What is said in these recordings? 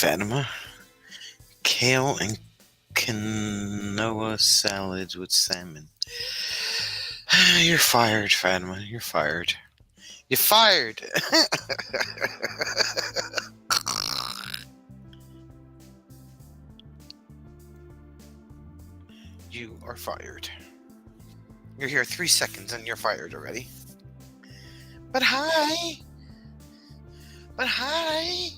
Fatima. Kale and quinoa salads with salmon. You're fired, Fatima. You're fired. You're fired. You are fired. You're here 3 seconds and you're fired already. But hi. But hi.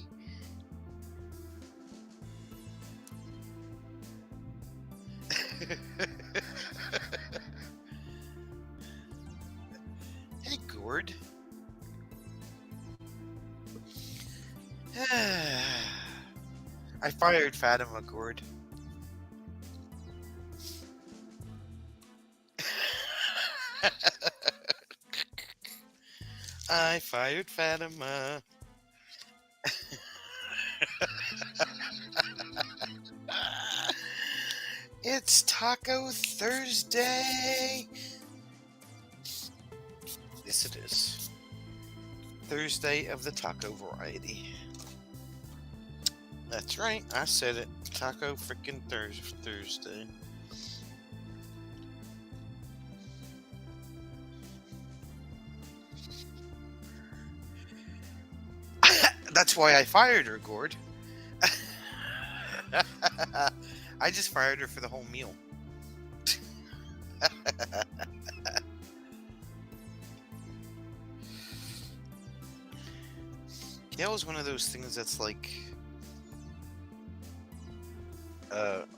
Hey, Gord. I fired Fatima, Gord. I fired Fatima. It's Taco Thursday. Yes, it is. Thursday of the taco variety. That's right. I said it. Taco freaking Thursday. That's why I fired her, Gord. I just fired her for the whole meal. Kale is one of those things that's like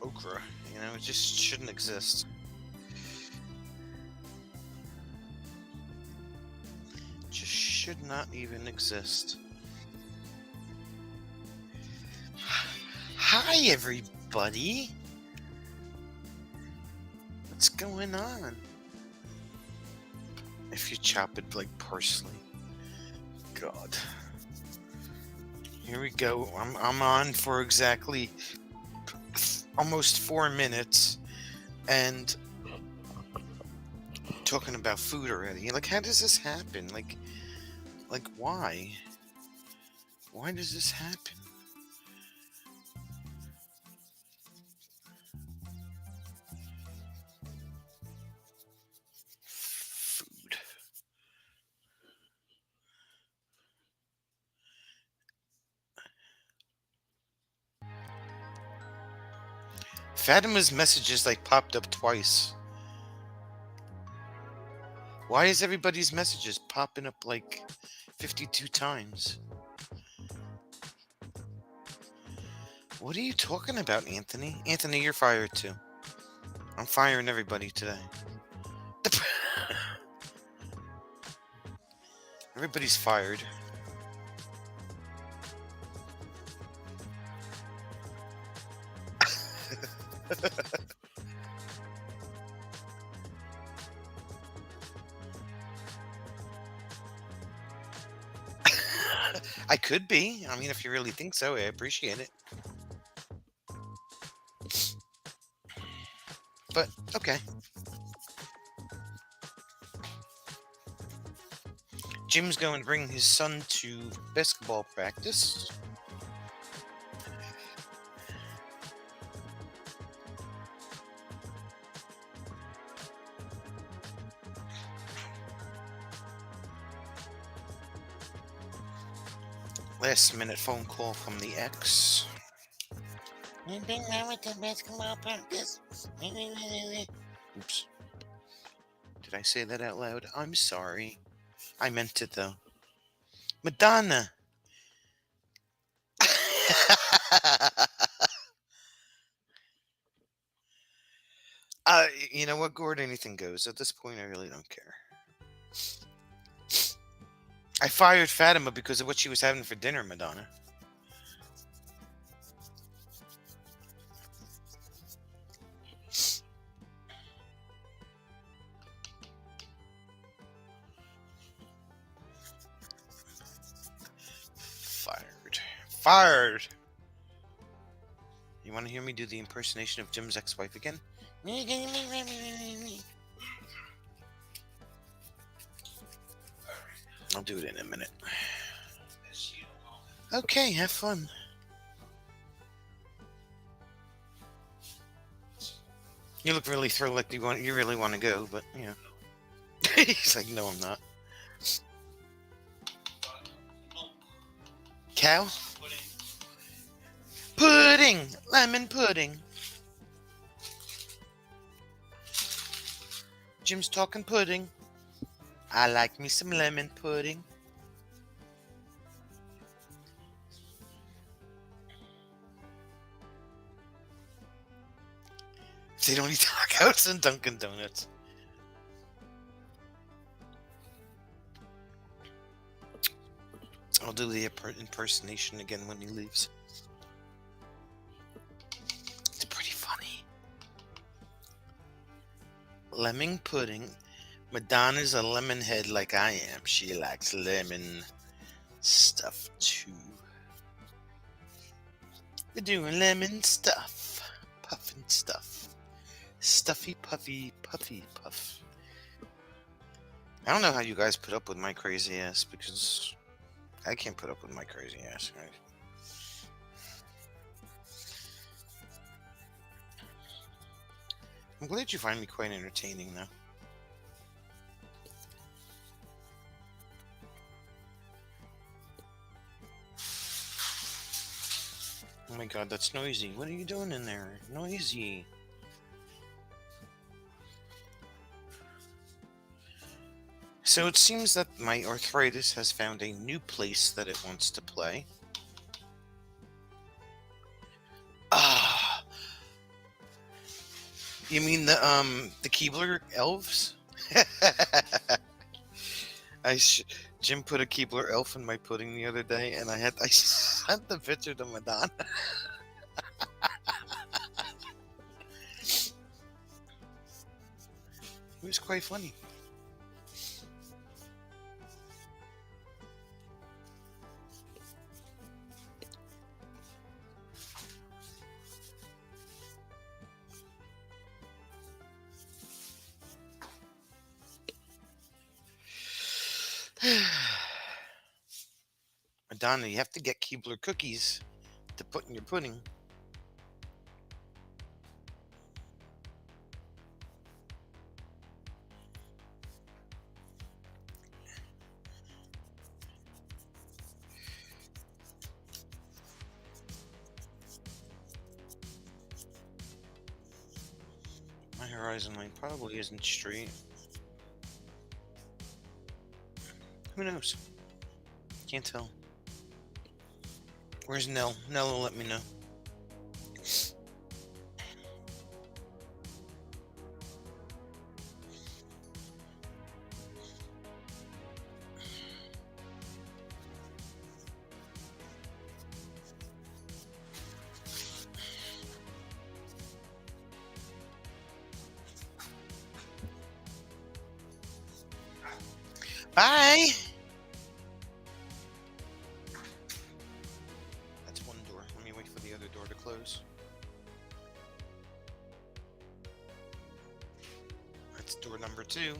okra. You know, it just shouldn't exist. Just should not even exist. Hi, everybody. What's going on? If you chop it like parsley. God. Here we go. I'm on for exactly almost 4 minutes and talking about food already. Like, how does this happen? Like why? Why does this happen? Food. Fatima's messages like popped up twice. Why is everybody's messages popping up like 52 times? What are you talking about, Anthony? Anthony, you're fired too. I'm firing everybody today. Everybody's fired. I could be. I mean, if you really think so, I appreciate it. But, okay. Jim's going to bring his son to basketball practice. Last minute phone call from the ex. You bring Mama to basketball practice? Oops. Did I say that out loud? I'm sorry. I meant it though. Madonna. You know what, Gord? Anything goes. At this point, I really don't care. I fired Fatima because of what she was having for dinner, Madonna. Fired. Fired! You want to hear me do the impersonation of Jim's ex-wife again? I'll do it in a minute. Okay, have fun. You look really thrilled, like you really want to go, but yeah. He's like, no, I'm not. Cow? Pudding! Lemon pudding. Jim's talking pudding. I like me some lemon pudding. They don't eat tacos and Dunkin' Donuts. I'll do the impersonation again when he leaves. It's pretty funny. Lemon pudding. Madonna's a lemon head like I am. She likes lemon stuff too. We're doing lemon stuff. Puffin' stuff. Stuffy, puffy, puffy, puff. I don't know how you guys put up with my crazy ass, because I can't put up with my crazy ass. Right? I'm glad you find me quite entertaining, though. Oh my god, that's noisy. What are you doing in there? Noisy. So it seems that my arthritis has found a new place that it wants to play. Ah, you mean the Keebler elves? Jim put a Keebler elf in my pudding the other day, and I sent the picture to Madonna. It was quite funny. Madonna, you have to get Keebler cookies to put in your pudding. My horizon line probably isn't straight. Who knows? Can't tell. Where's Nell? Nell will let me know. Bye! That's one door. Let me wait for the other door to close. That's door number 2.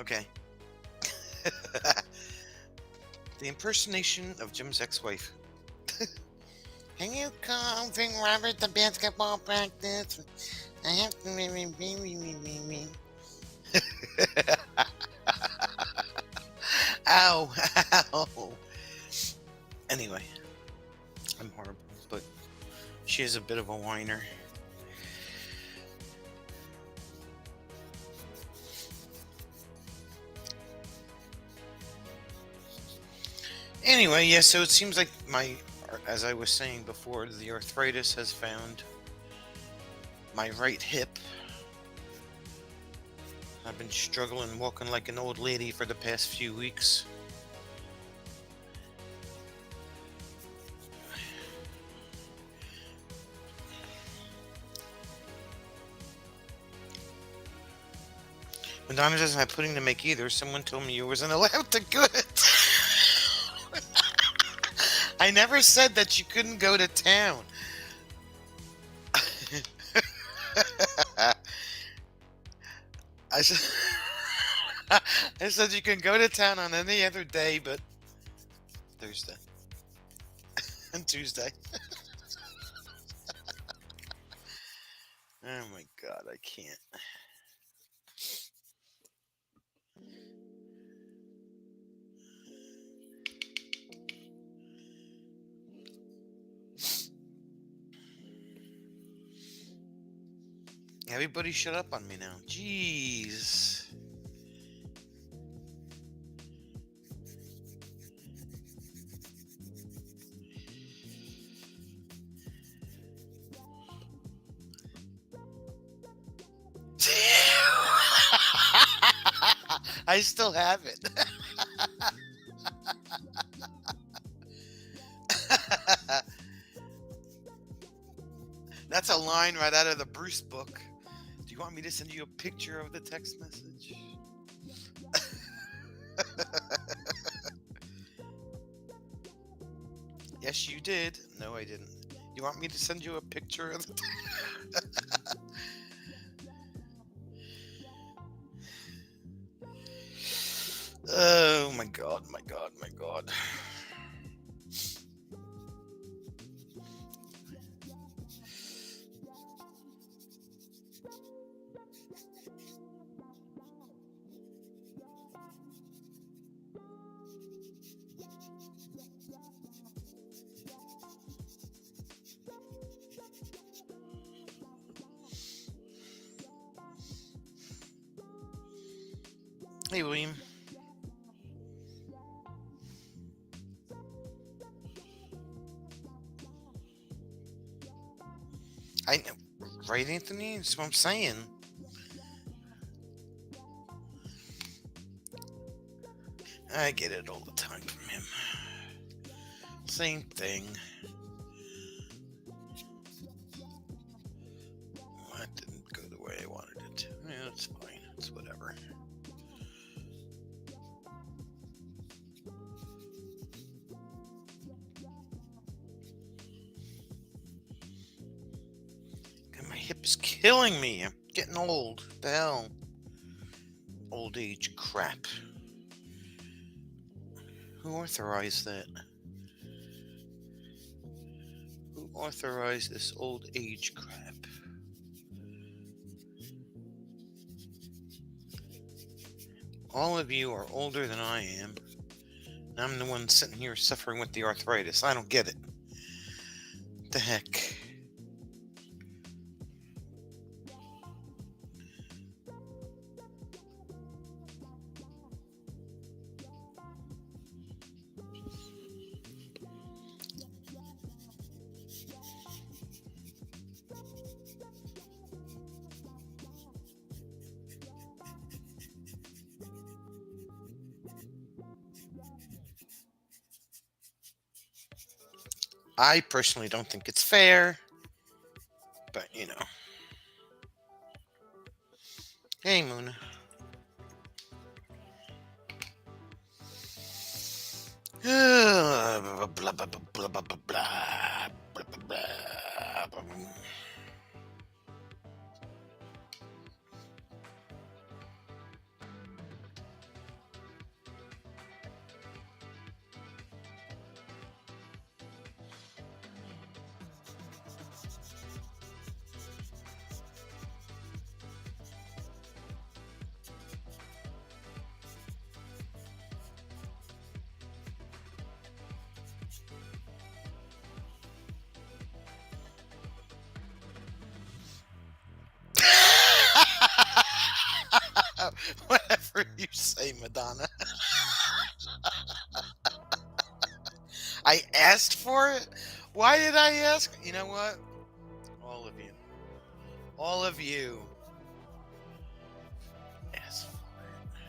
Okay. The impersonation of Jim's ex-wife. Can you come bring Robert to basketball practice? I have to me. Ow, ow. Anyway, I'm horrible, but she is a bit of a whiner. Anyway, yeah, so it seems like as I was saying before, the arthritis has found my right hip. I've been struggling walking like an old lady for the past few weeks. Madonna doesn't have pudding to make either. Someone told me you wasn't allowed to go to town. I never said that you couldn't go to town. I said, I said you can go to town on any other day but Thursday and Tuesday. Oh my god, I can't. Everybody shut up on me now. Jeez. I still have it. That's a line right out of the Bruce book. Do you want me to send you a picture of the text message? Yes, you did. No, I didn't. You want me to send you a picture of the Oh my god, my god, my god. Hey, William. I know, right, Anthony? That's what I'm saying. I get it all the time from him. Same thing. That didn't go the way I wanted it to. Yeah, it's fine. It's whatever. God, my hip is killing me. I'm getting old. What the hell? Old age crap. Who authorized that? Who authorized this old age crap? All of you are older than I am. I'm the one sitting here suffering with the arthritis. I don't get it. What the heck? I personally don't think it's fair, but you know. Hey, Moon. Blah, blah, blah, blah, blah, blah, blah, blah, blah, blah. Whatever you say, Madonna. I asked for it? Why did I ask? You know what? All of you. All of you asked for it.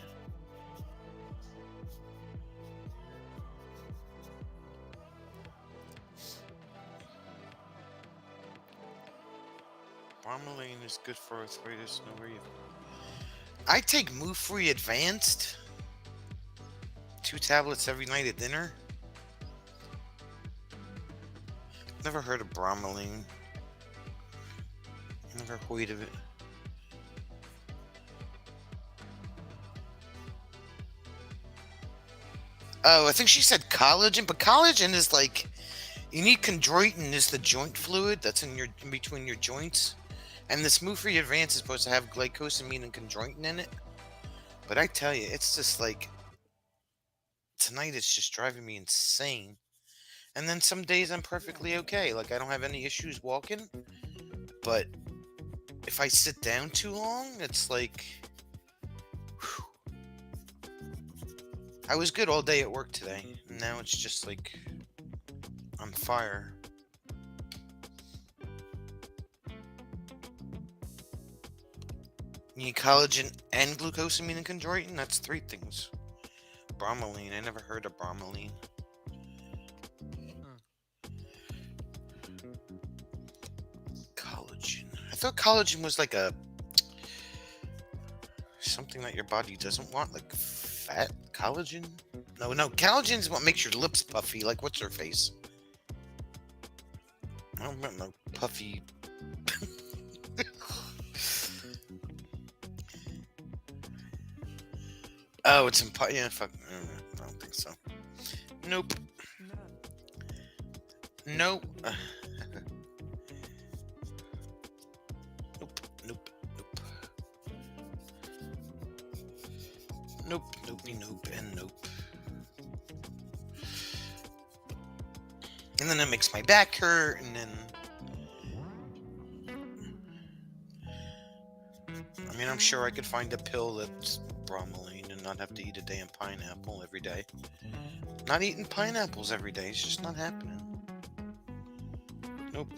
Bromelain is good for arthritis, no reason. I take Mufree Advanced. 2 tablets every night at dinner. Never heard of bromelain. Never heard of it. Oh, I think she said collagen, but collagen is like, you need chondroitin is the joint fluid that's in between your joints, And this Move Free Advance is supposed to have glycosamine and chondroitin in it. But I tell you, it's just like tonight it's just driving me insane. And then some days I'm perfectly okay. Like I don't have any issues walking. But if I sit down too long, it's like whew. I was good all day at work today. And now it's just like on fire. You need collagen and glucosamine and chondroitin? That's 3 things. Bromelain. I never heard of bromelain. Collagen. I thought collagen was like a something that your body doesn't want, like fat collagen. No, collagen is what makes your lips puffy. Like what's her face? I don't want no puffy. Oh, it's yeah. Fuck. I don't think so. Nope. Nope. Nope. Nope. Nope. Nope. Nope. And nope. And then it makes my back hurt, and then I mean, I'm sure I could find a pill that's bromelain and not have to eat a damn pineapple every day. Not eating pineapples every day, it's just not happening. Nope.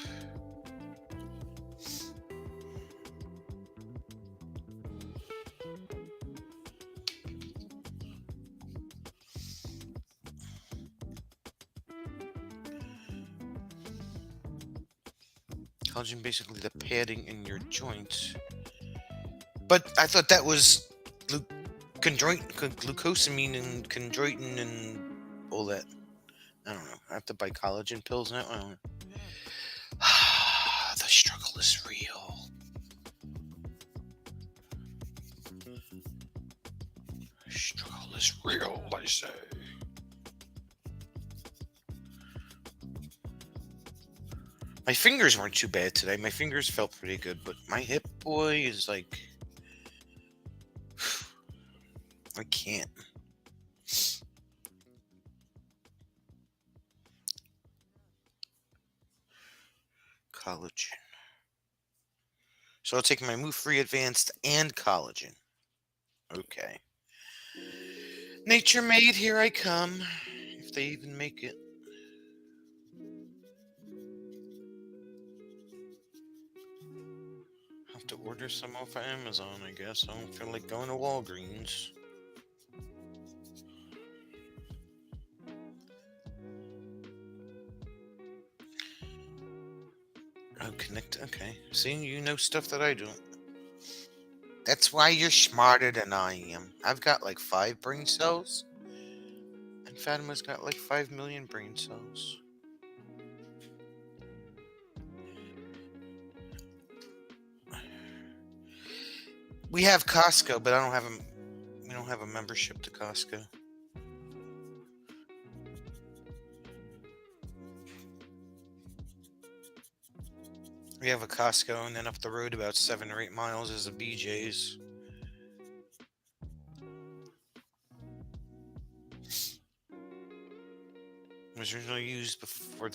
Collagen, basically the padding in your joints. But I thought that was glucosamine and chondroitin and all that. I don't know. I have to buy collagen pills now. I don't know. The struggle is real. The struggle is real, I say. My fingers weren't too bad today. My fingers felt pretty good, but my hip, boy, is like... I can't. Collagen. So I'll take my Move Free Advanced and collagen. Okay. Nature made, here I come. If they even make it. Have to order some off of Amazon, I guess. I don't feel like going to Walgreens. Oh, connect. Okay. See, you know stuff that I don't. That's why you're smarter than I am. I've got like 5 brain cells. And Fatima's got like 5 million brain cells. We have Costco, but we don't have a membership to Costco. We have a Costco, and then up the road about 7 or 8 miles is a BJ's. It was originally used before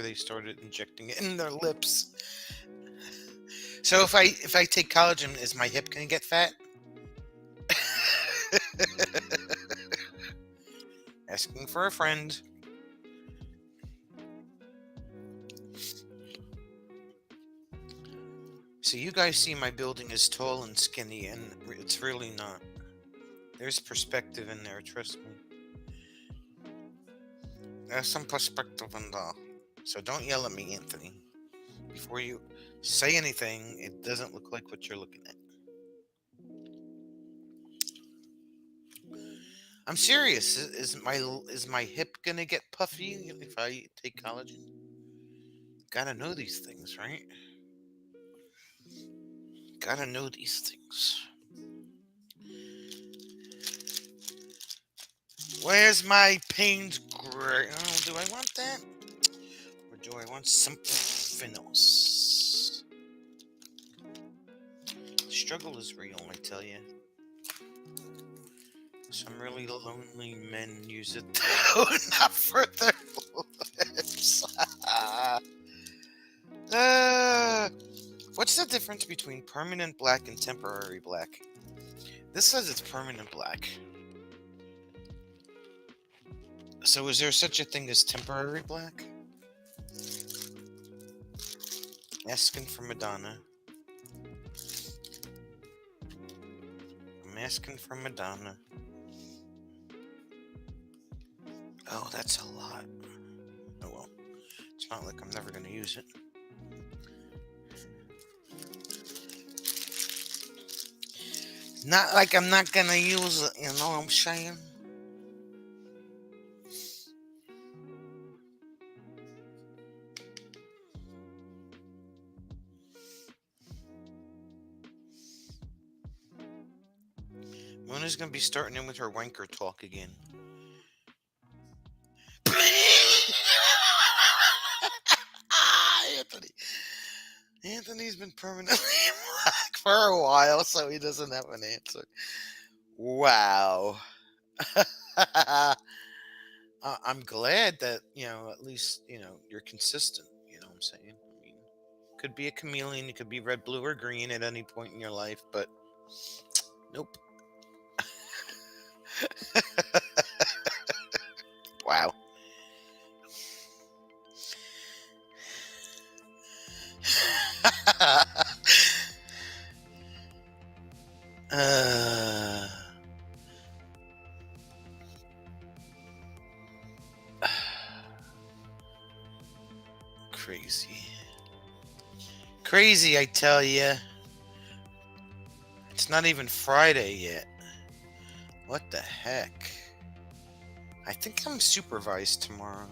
they started injecting it in their lips. So if I take collagen, is my hip gonna get fat? Asking for a friend. So you guys see my building is tall and skinny, and it's really not. There's perspective in there, trust me. There's some perspective in there. So don't yell at me, Anthony. Before you say anything, it doesn't look like what you're looking at. I'm serious. Is my hip gonna get puffy if I take collagen? Gotta know these things, right? Gotta know these things. Where's my Payne's Gray? Oh, do I want that? Or do I want something else? struggle is real, I tell you. Some really lonely men use it though, not for their lips. uh, what's the difference between permanent black and temporary black? This says it's permanent black. So is there such a thing as temporary black? Asking for Madonna. I'm asking for Madonna. Oh, that's a lot. Oh well. It's not like I'm never going to use it. Not like I'm not going to use it, you know what I'm saying? Mona's going to be starting in with her wanker talk again. Anthony. Anthony's been permanently black for a while, so he doesn't have an answer. Wow. I'm glad that, at least, you're consistent. You know what I'm saying? I mean, could be a chameleon, you could be red, blue, or green at any point in your life, but nope. Wow. uh, crazy. Crazy, I tell you. It's not even Friday yet. What the heck? I think I'm supervised tomorrow.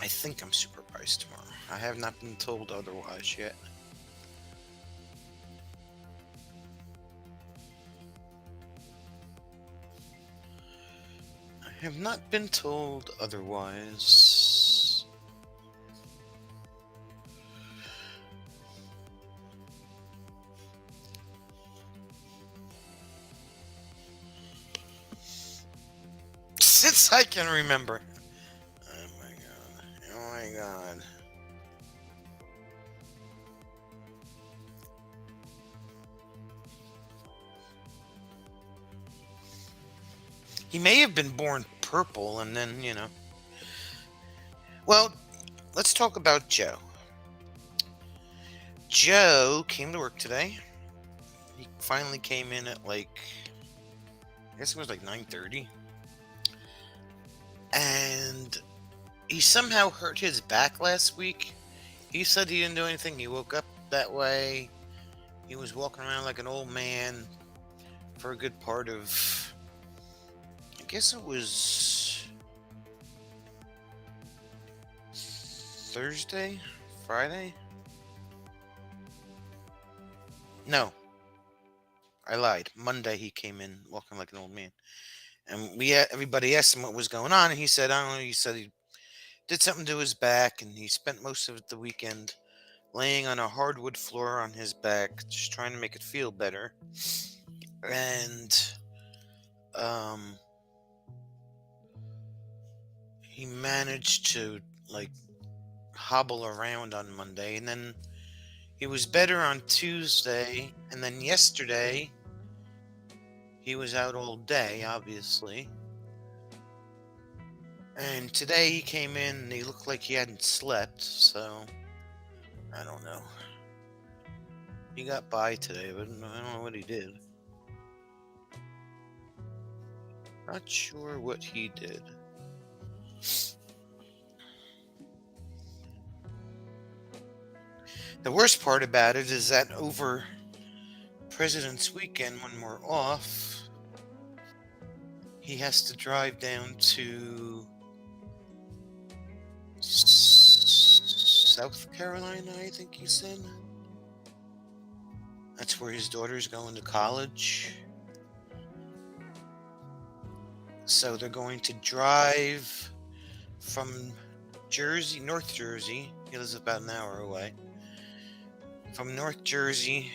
I think I'm supervised tomorrow. I have not been told otherwise yet. I have not been told otherwise. Since I can remember. Oh my god. Oh my god. He may have been born purple and then, Well, let's talk about Joe. Joe came to work today. He finally came in at I guess it was like 9:30. And he somehow hurt his back last week. He said he didn't do anything. He woke up that way. He was walking around like an old man for a good part of, I guess it was Thursday? Friday? No. I lied. Monday he came in walking like an old man. And everybody asked him what was going on, and he said, I don't know, he said he did something to his back, and he spent most of the weekend laying on a hardwood floor on his back, just trying to make it feel better. And he managed to hobble around on Monday, and then he was better on Tuesday, and then yesterday he was out all day, obviously. And today he came in and he looked like he hadn't slept, so I don't know. He got by today, but I don't know what he did. Not sure what he did. The worst part about it is that over President's Weekend, when we're off, he has to drive down to South Carolina, I think he said. That's where his daughter's going to college. So they're going to drive from Jersey, North Jersey. He lives about an hour away. From North Jersey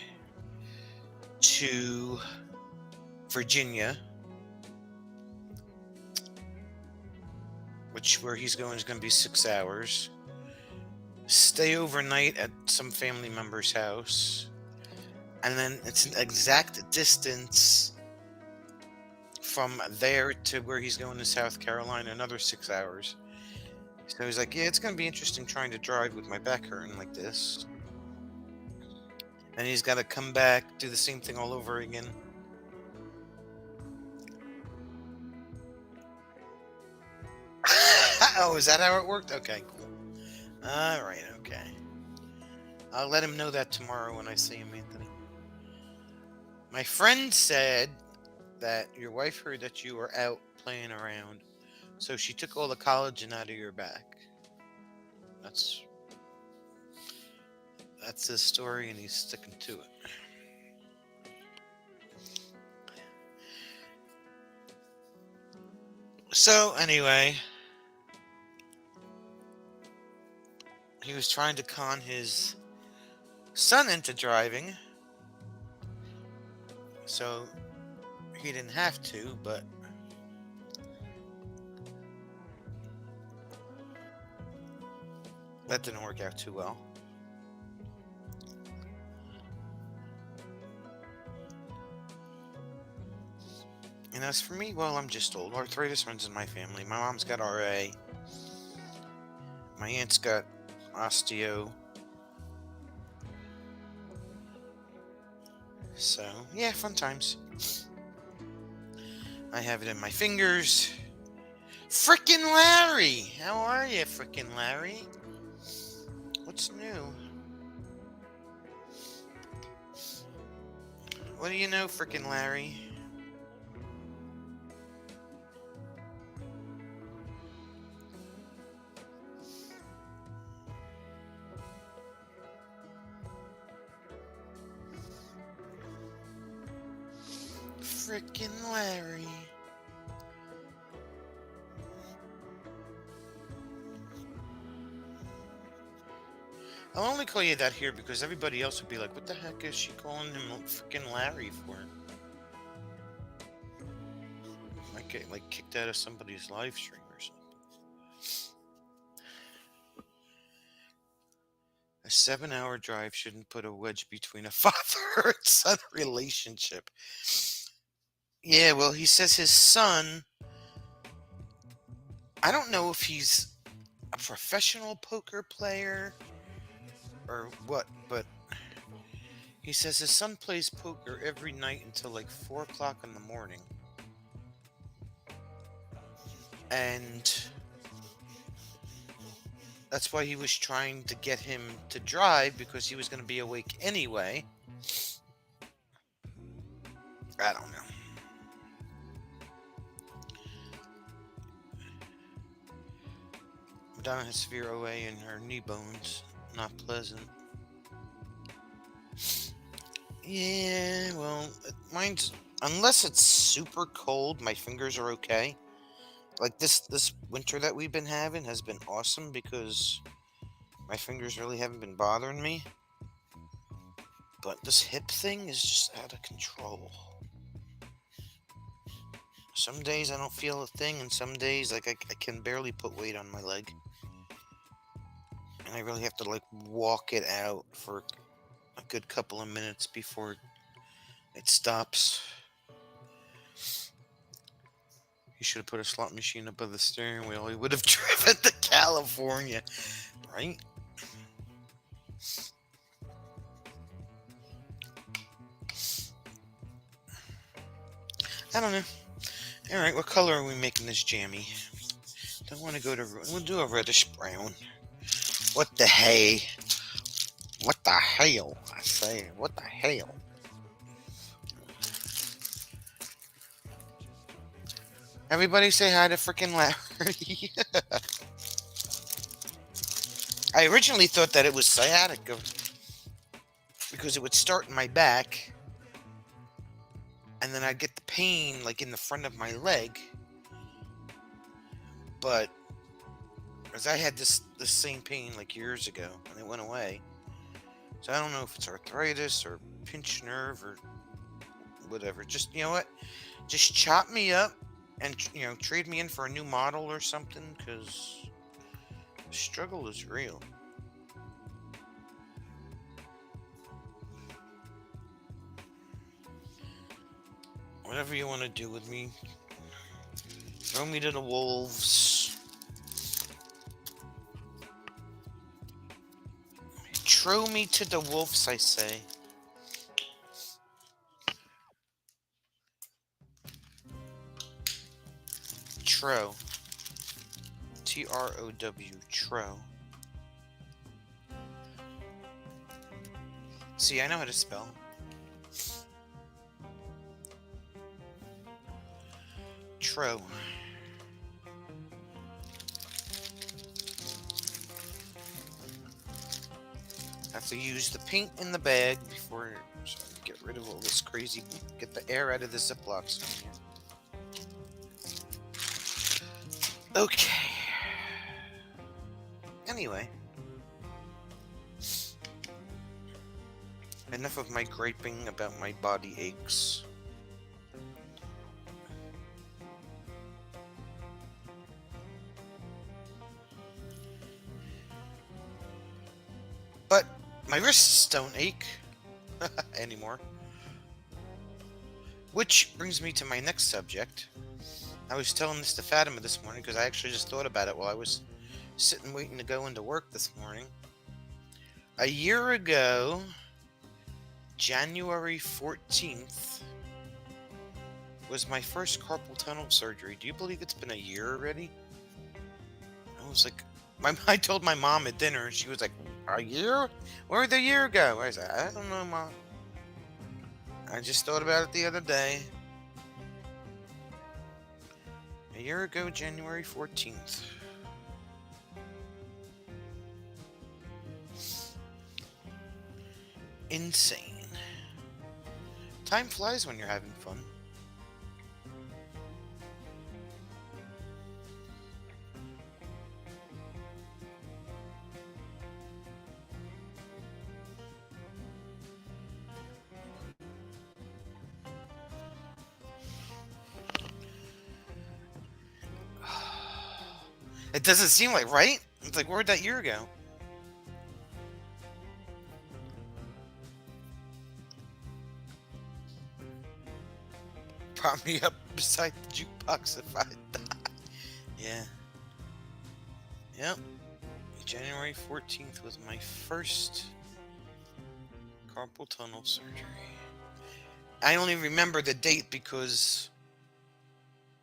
to Virginia, which where he's going is going to be 6 hours. Stay overnight at some family member's house, and then it's an exact distance from there to where he's going to South Carolina, another 6 hours. So he's like, yeah, it's going to be interesting trying to drive with my back hurting like this. And he's got to come back, do the same thing all over again. Oh, is that how it worked? Okay, cool. All right, okay. I'll let him know that tomorrow when I see him, Anthony. My friend said that your wife heard that you were out playing around, so she took all the collagen out of your back. That's his story, and he's sticking to it. So anyway, he was trying to con his son into driving, so he didn't have to, but that didn't work out too well. And as for me, well, I'm just old. Arthritis runs in my family. My mom's got RA. My aunt's got osteo. So, yeah, fun times. I have it in my fingers. Frickin' Larry! How are you, frickin' Larry? What's new? What do you know, frickin' Larry? Frickin' Larry. I'll only call you that here because everybody else would be like, what the heck is she calling him frickin' Larry for? Might get like kicked out of somebody's live stream or something. A 7-hour drive shouldn't put a wedge between a father and son relationship. Yeah, well, he says his son, I don't know if he's a professional poker player or what, but he says his son plays poker every night until like 4 o'clock in the morning. And that's why he was trying to get him to drive, because he was going to be awake anyway. I don't know. Madonna has severe OA in her knee bones. Not pleasant. Yeah, well, mine's, unless it's super cold, my fingers are okay. Like this winter that we've been having has been awesome because my fingers really haven't been bothering me. But this hip thing is just out of control. Some days I don't feel a thing, and some days like I can barely put weight on my leg. And I really have to like walk it out for a good couple of minutes before it stops. He should have put a slot machine above the steering wheel. He would have driven to California, right? I don't know. All right, what color are we making this jammy? Don't want to go to. We'll do a reddish brown. What the hey? What the hell? I say, what the hell? Everybody say hi to frickin' Larry. I originally thought that it was sciatica because it would start in my back and then I'd get the pain like in the front of my leg. But Because I had this same pain like years ago, and it went away. So I don't know if it's arthritis or pinched nerve or whatever. Just, you know what? Just chop me up and, trade me in for a new model or something, because the struggle is real. Whatever you want to do with me, throw me to the wolves. Throw me to the wolves, I say. Tro. Trow. Tro. See, I know how to spell. Tro. Have to use the paint in the bag before, so I can get rid of all this crazy. Get the air out of the Ziplocs in here. Okay. Anyway. Enough of my griping about my body aches. But my wrists don't ache anymore. Which brings me to my next subject. I was telling this to Fatima this morning because I actually just thought about it while I was sitting waiting to go into work this morning. A year ago, January 14th, was my first carpal tunnel surgery. Do you believe it's been a year already? I was like, I told my mom at dinner, and she was like, a year? Where did a year go? I said, I don't know, Mom. I just thought about it the other day. A year ago, January 14th. Insane. Time flies when you're having fun. It doesn't seem like, right? It's like, where'd that year go? Prop me up beside the jukebox if I die. Yeah. Yep. January 14th was my first carpal tunnel surgery. I only remember the date because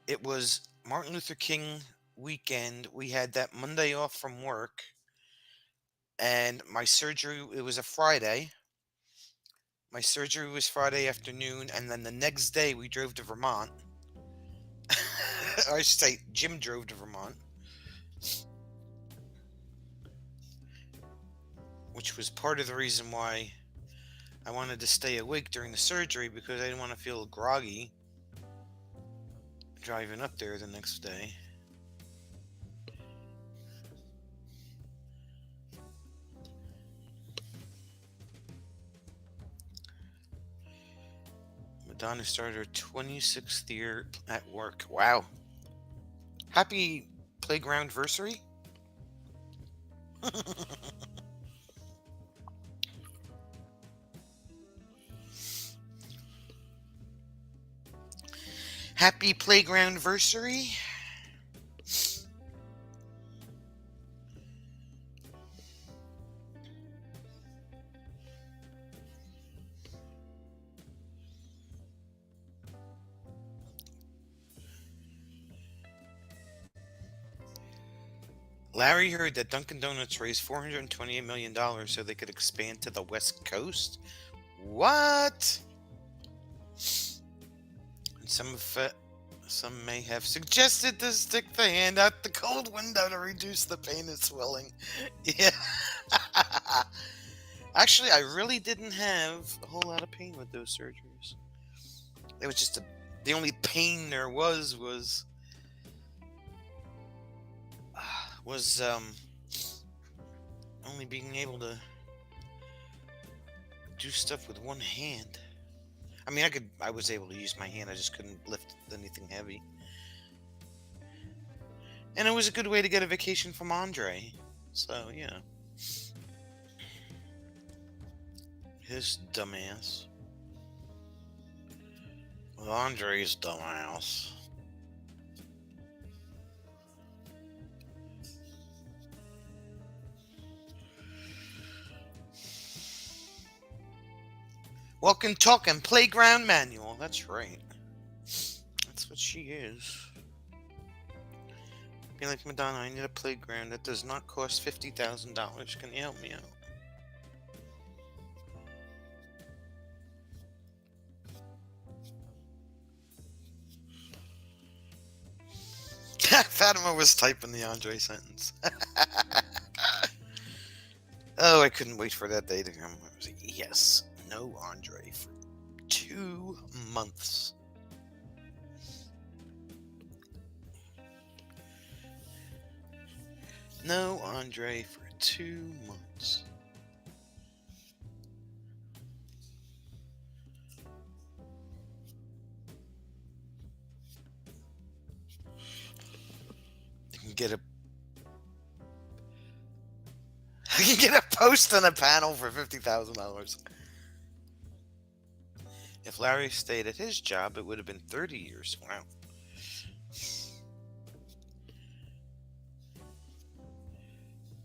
it was Martin Luther King weekend. We had that Monday off from work, and my surgery, it was a Friday. My surgery was Friday afternoon, and then the next day we drove to Vermont. Or I should say, Jim drove to Vermont, which was part of the reason why I wanted to stay awake during the surgery, because I didn't want to feel groggy driving up there the next day. Madonna started her 26th year at work. Wow. Happy playgroundversary. Happy playgroundversary. Larry heard that Dunkin' Donuts raised $428 million so they could expand to the West Coast. What? And some may have suggested to stick the hand out the cold window to reduce the pain and swelling. Yeah. Actually, I really didn't have a whole lot of pain with those surgeries. It was just the only pain there was was only being able to do stuff with one hand. I mean, I was able to use my hand. I just couldn't lift anything heavy. And it was a good way to get a vacation from Andre. So, yeah. His dumbass. Well, Andre's dumbass. Walking, talking, playground manual. That's right. That's what she is. Be like, Madonna, I need a playground that does not cost $50,000. Can you help me out? Fatima was typing the Andre sentence. Oh, I couldn't wait for that day to come. I was like, yes, no Andre for 2 months. No Andre for 2 months. You can get a you can get a post on a panel for $50,000. If Larry stayed at his job, it would have been 30 years. Wow.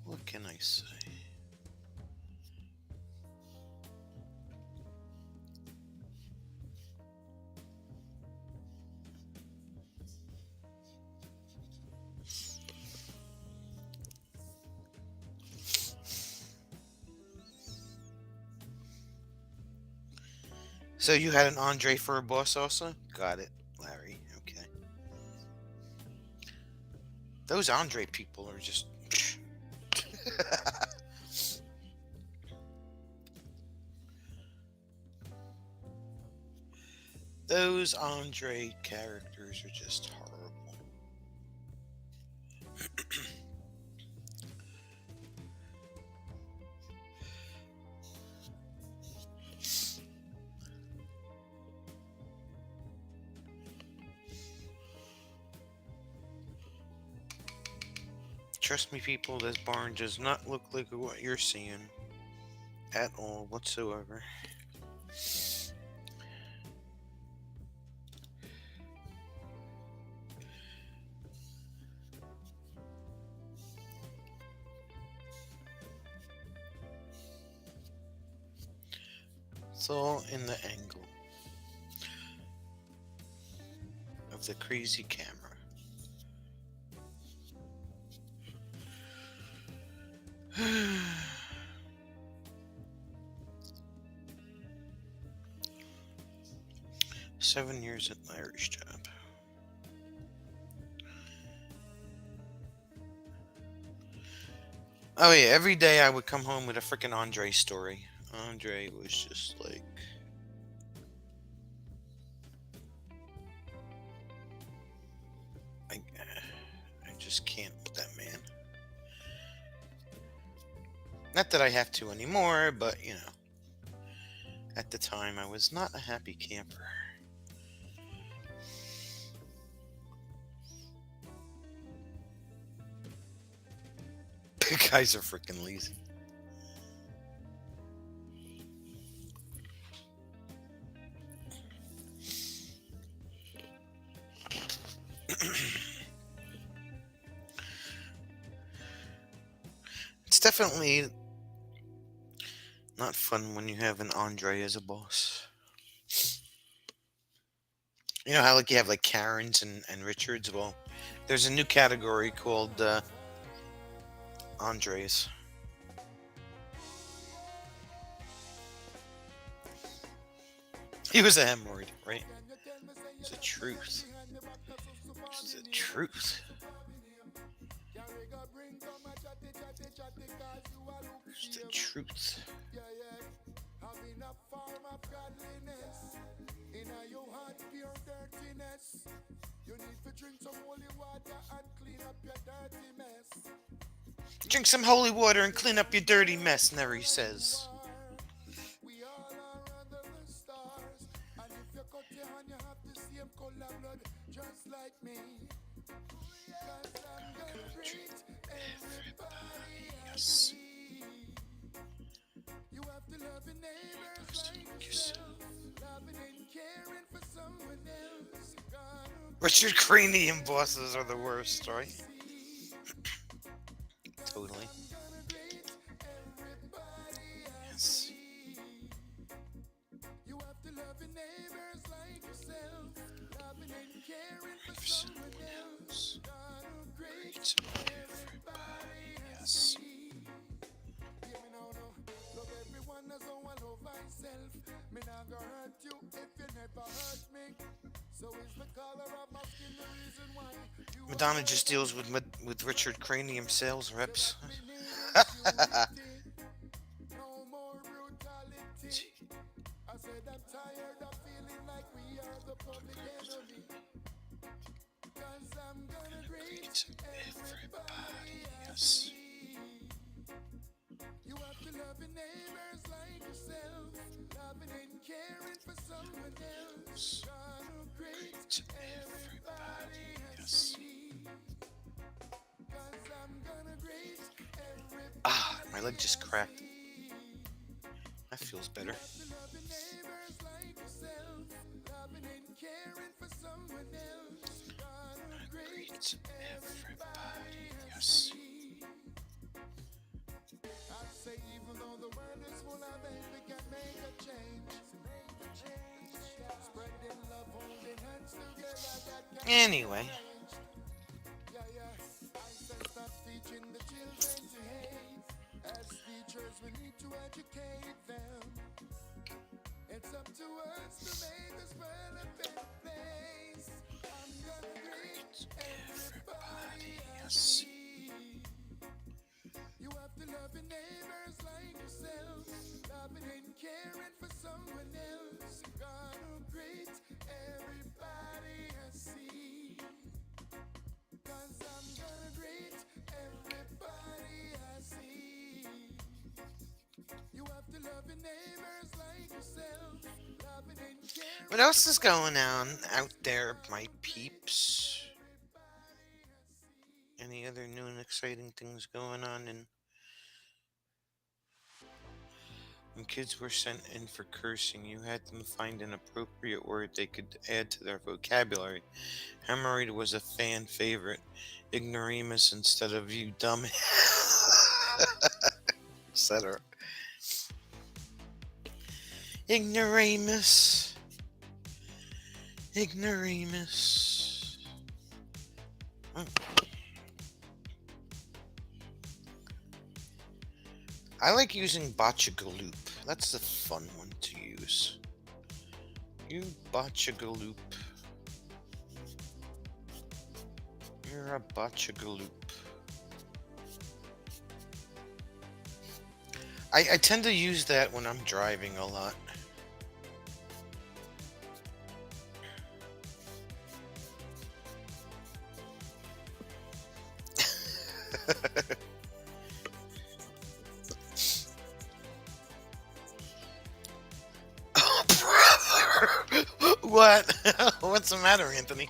What can I say? So you had an Andre for a boss also? Got it, Larry. Okay. Those Andre people are just... Those Andre characters are just horrible. Trust me, people, this barn does not look like what you're seeing at all whatsoever. It's all in the angle of the crazy camera. Seven years at Larry's job. Oh yeah, every day I would come home with a freaking Andre story. Andre was just like... I just can't with that man. Not that I have to anymore, but you know, at the time I was not a happy camper. The guys are freaking lazy. It's definitely not fun when you have an Andre as a boss. You know how like you have like Karens and Richards? Well, there's a new category called Andres. He was a hemorrhoid, right? It's the truth. It's the truth. It's the truth. Having a form of godliness in your heart, pure dirtiness. You need to drink some holy water and clean up your dirty mess. Drink some holy water and clean up your dirty mess, Neri says. Yes. Richard Cranium bosses are the worst, right? Totally. Yes. Right for someone else. Great to everybody. Yes. Madonna just deals with Richard Cranium sales reps. Great to everybody. Yes. Great to everybody. Yes. Ah, my leg just cracked. That feels better. Great to everybody. Yes. Anyway. Everybody, yes. What else is going on out there, my peeps? Any other new and exciting things going on? And when kids were sent in for cursing, you had them find an appropriate word they could add to their vocabulary. Hemorrhoid was a fan favorite. Ignoramus instead of you dumb, etc. Ignoramus. Ignoramus. I like using Botchagaloop. That's a fun one to use. You Botchagaloop. You're a Botchagaloop. I tend to use that when I'm driving a lot. Oh, brother! What? What's the matter, Anthony?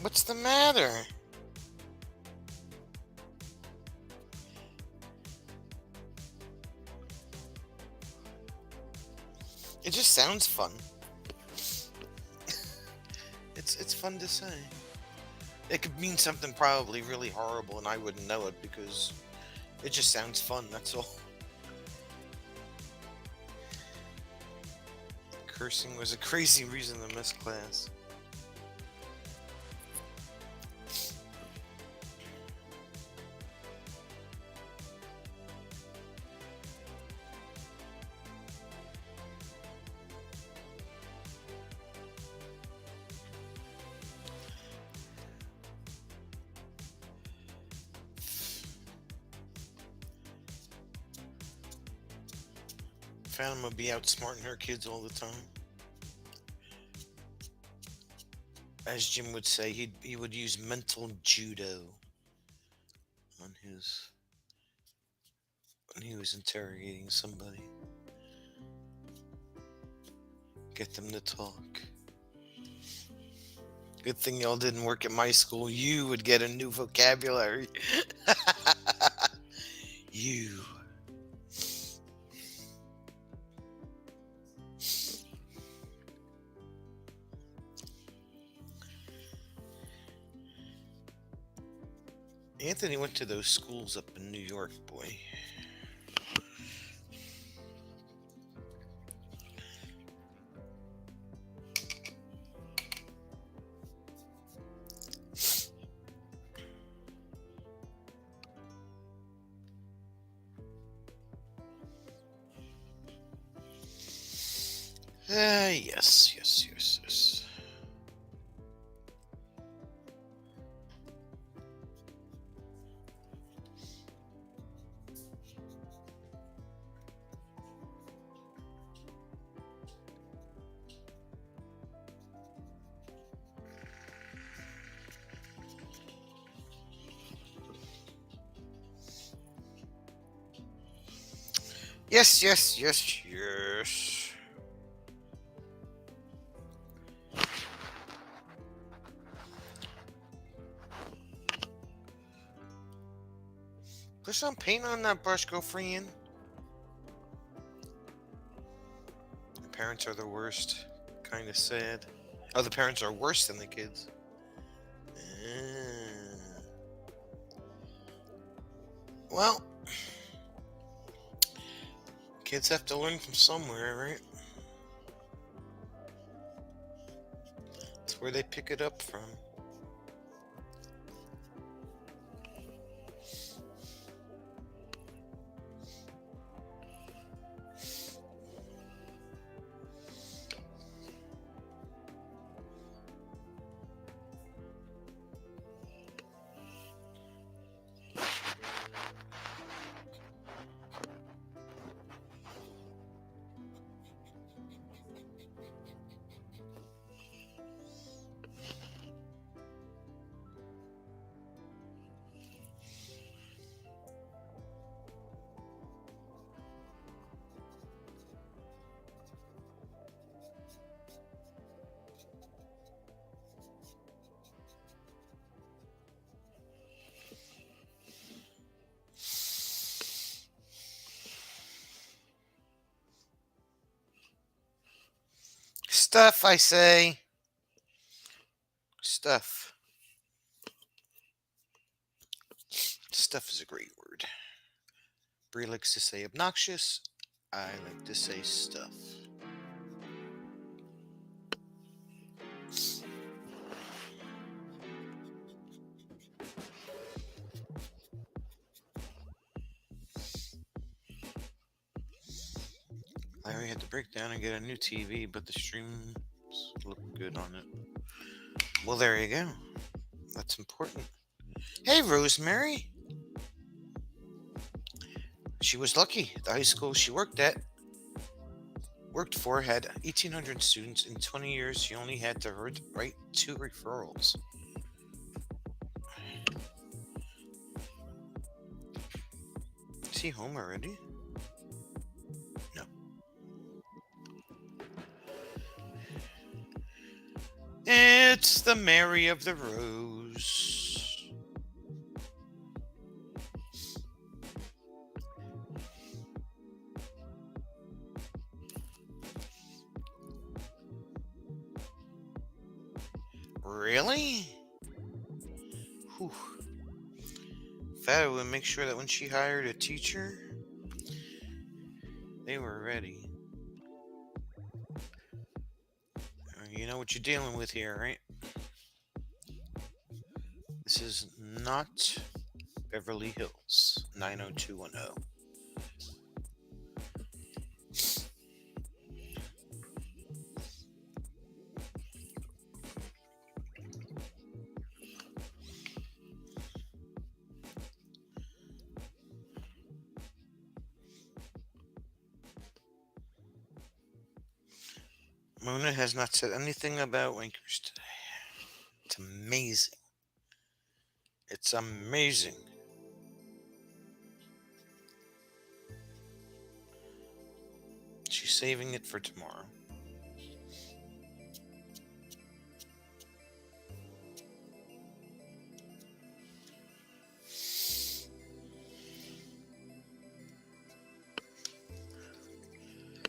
What's the matter? It just sounds fun. It's fun to say. It could mean something probably really horrible and I wouldn't know it because it just sounds fun, that's all. Cursing was a crazy reason to miss class. Phantom would be outsmarting her kids all the time. As Jim would say, he would use mental judo on his when he was interrogating somebody. Get them to talk. Good thing y'all didn't work at my school. You would get a new vocabulary. You. Anthony went to those schools up in New York, boy. Yes. Yes. Put some paint on that brush, girlfriend. The parents are the worst. Kind of sad. Oh, the parents are worse than the kids. Well, kids have to learn from somewhere, right? That's where they pick it up from. Stuff, I say. Stuff. Stuff is a great word. Brie likes to say obnoxious. I like to say stuff. Larry had to break down and get a new TV, but the streams look good on it. Well, there you go. That's important. Hey, Rosemary. She was lucky. The high school she worked for had 1,800 students. In 20 years, she only had to write 2 referrals. Is he home already? No. It's the Mary of the Rose. Really? Whew. Fata would make sure that when she hired a teacher, they were ready. You know what you're dealing with here, right? This is not Beverly Hills 90210. Mona has not said anything about Winkers today. It's amazing. It's amazing. She's saving it for tomorrow.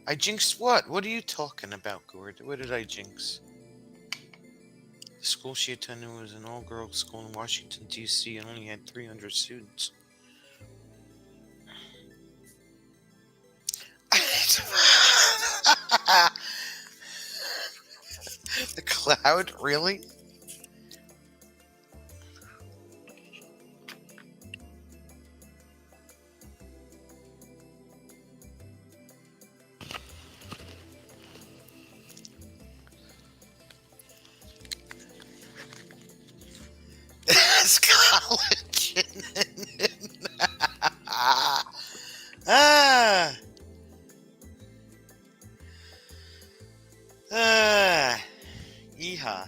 I jinxed what? What are you talking about, Gord? What did I jinx? The school she attended was an all-girls school in Washington, D.C. and only had 300 students. The cloud? Really? It's collagen. Ah. Ah. Yeehaw.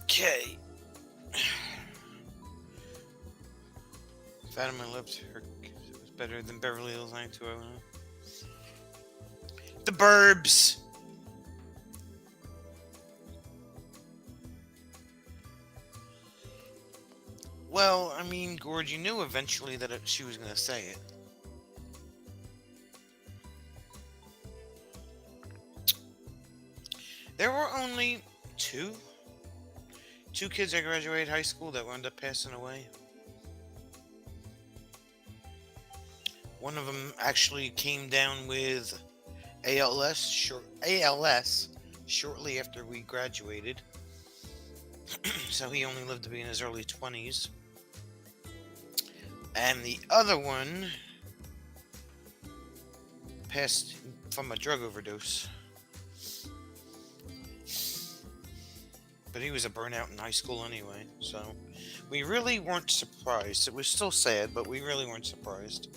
Okay. Fatima lived her. It was better than Beverly Hills 90210. The Burbs. Well, I mean, Gord, you knew eventually that she was going to say it. There were only two kids that graduated high school that wound up passing away. One of them actually came down with ALS shortly after we graduated. So he only lived to be in his early 20s. And the other one passed from a drug overdose. But he was a burnout in high school anyway, so we really weren't surprised. It was still sad, but we really weren't surprised.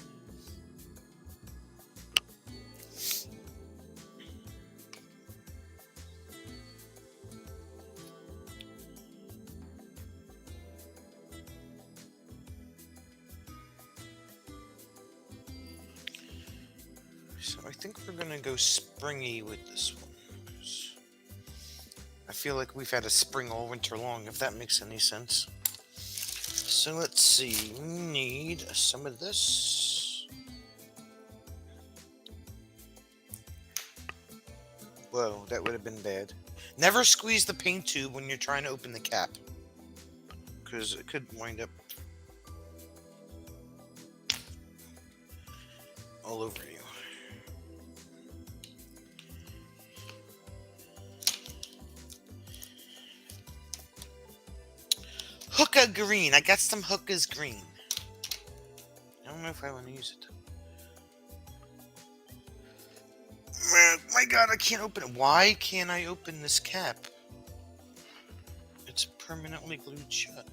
So I think we're gonna go springy with this one. I feel like we've had a spring all winter long, if that makes any sense. So let's see. We need some of this. Whoa, that would have been bad. Never squeeze the paint tube when you're trying to open the cap, because it could wind up all over you. Hookah green. I got some hookahs green. I don't know if I want to use it. My God, I can't open it. Why can't I open this cap? It's permanently glued shut.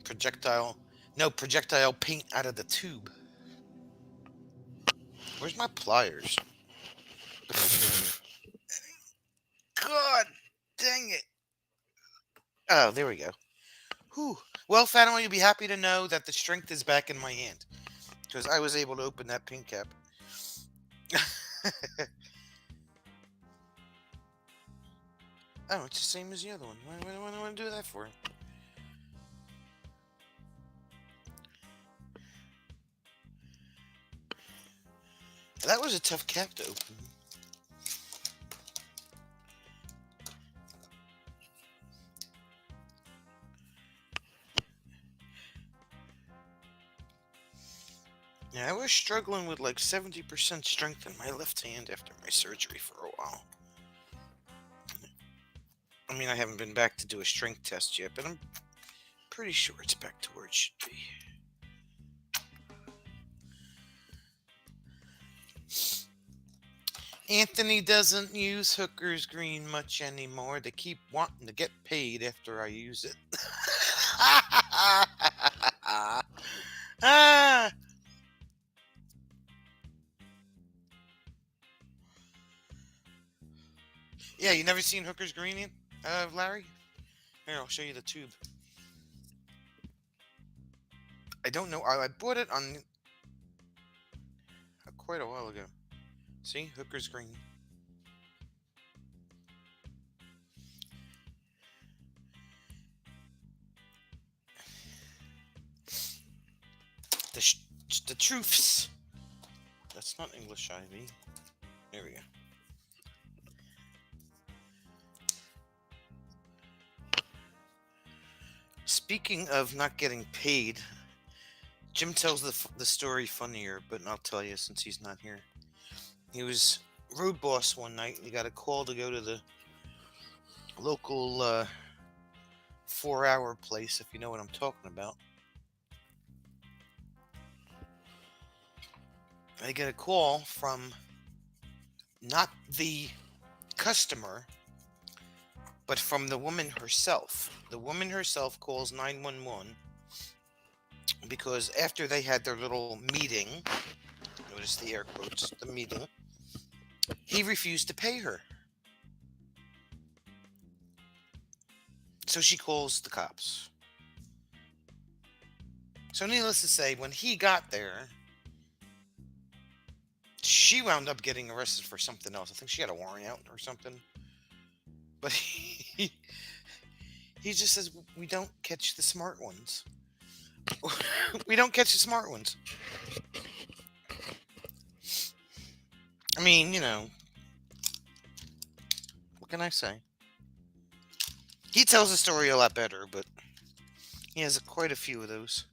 Projectile. No, projectile paint out of the tube. Where's my pliers? God dang it. Oh, there we go. Whew. Well, Fatima, you'll be happy to know that the strength is back in my hand, because I was able to open that pink cap. Oh, it's the same as the other one. What do I want to do that for? That was a tough cap to open. Yeah, I was struggling with like 70% strength in my left hand after my surgery for a while. I mean, I haven't been back to do a strength test yet, but I'm Pretty sure it's back to where it should be. Anthony doesn't use Hooker's Green much anymore. They keep wanting to get paid after I use it. Ah! Yeah, you never seen Hooker's Green, Larry? Here, I'll show you the tube. I don't know. I bought it on quite a while ago. See, Hooker's Green. The truths. That's not English Ivy. There we go. Speaking of not getting paid, Jim tells the story funnier, but I'll tell you since he's not here. He was road boss one night. And he got a call to go to the local 4-hour place, if you know what I'm talking about. I get a call from not the customer, but from the woman herself. The woman herself calls 911 because after they had their little meeting, notice the air quotes, the meeting, he refused to pay her. So she calls the cops. So needless to say, when he got there, she wound up getting arrested for something else. I think she had a warrant out or something. But he just says, we don't catch the smart ones. We don't catch the smart ones. I mean, you know, what can I say? He tells the story a lot better, but he has quite a few of those.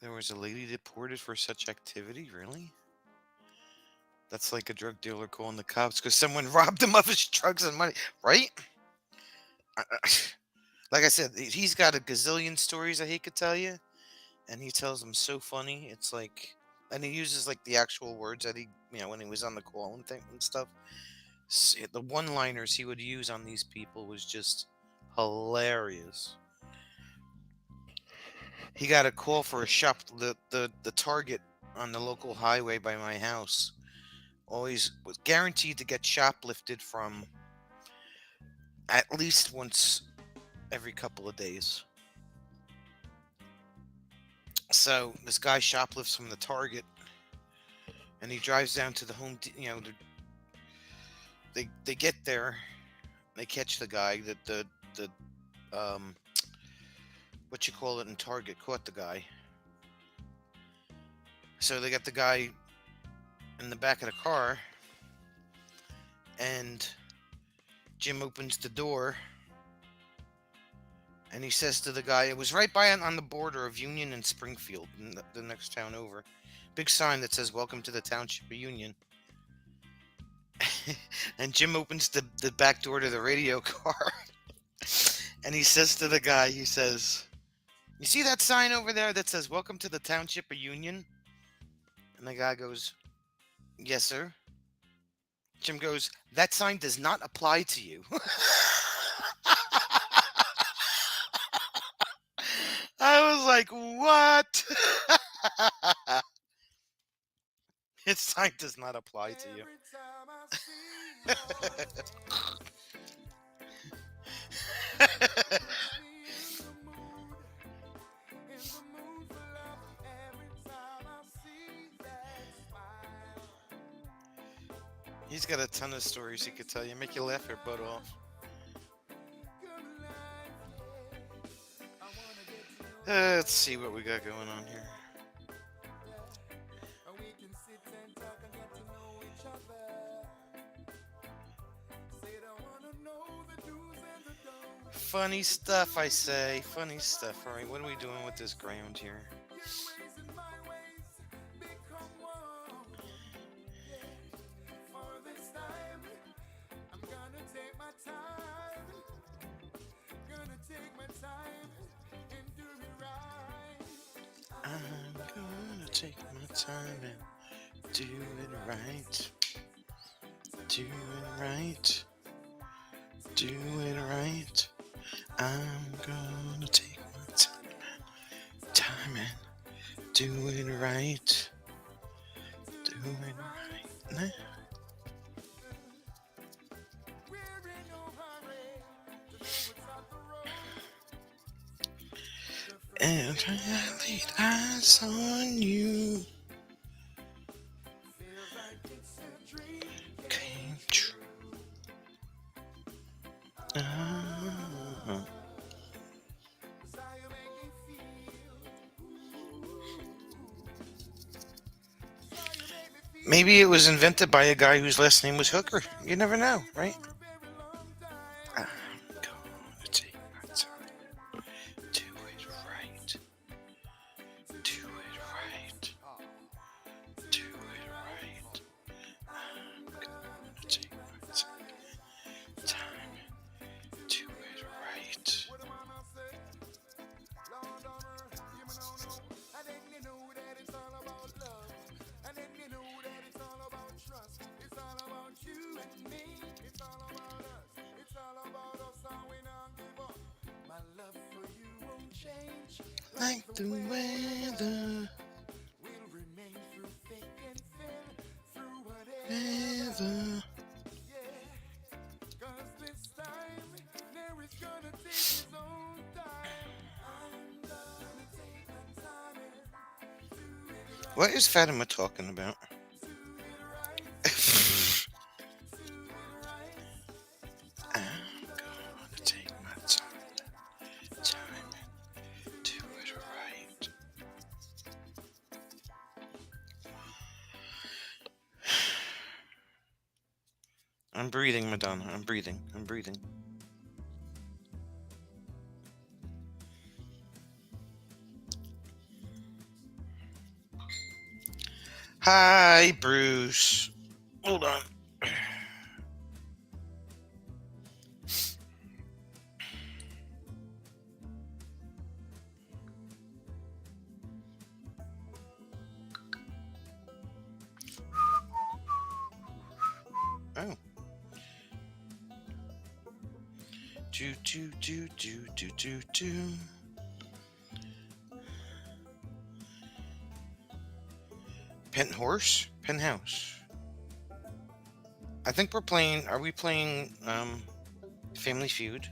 There was a lady deported for such activity? Really? That's like a drug dealer calling the cops because someone robbed him of his drugs and money, right? Like I said, he's got a gazillion stories that he could tell you, and he tells them so funny. It's like, and he uses like the actual words that he, when he was on the call and stuff. The one-liners he would use on these people was just hilarious. He got a call for a shop, the Target on the local highway by my house. Always was guaranteed to get shoplifted from at least once every couple of days. So this guy shoplifts from the Target, and he drives down to the home. They get there, they catch the guy. The what you call it in Target caught the guy. So they got the guy in the back of the car, and Jim opens the door, and he says to the guy, it was right by on the border of Union and Springfield, the next town over. Big sign that says, welcome to the Township of Union. And Jim opens the back door to the radio car, and he says to the guy, he says, you see that sign over there that says, welcome to the Township of Union? And the guy goes, yes, sir. Jim goes, that sign does not apply to you. I was like, what? His sign does not apply to you. He's got a ton of stories he could tell you, make you laugh your butt off. Let's see what we got going on here. Funny stuff, I say. Funny stuff. All right, what are we doing with this ground here? time and do it right. Do it right. Do it right. I'm gonna take my time and do it right. Do it right now. And I laid eyes on you. Came true. Ah. Maybe it was invented by a guy whose last name was Hooker. You never know, right? I'm gonna take my time. Do it right. Do it right. Do it right. I'm gonna take my time. Do it right. Like the weather. Weather. What is Fatima talking about? I'm gonna take my time and do it right. I'm breathing, Madonna. I'm breathing. I'm breathing. Hi, Bruce. Hold on. Oh. Do. Penthouse. I think we're playing. Are we playing Family Feud?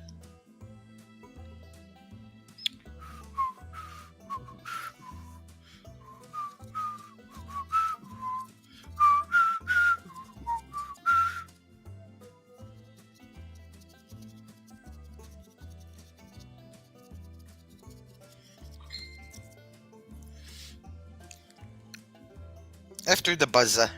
After the buzzer.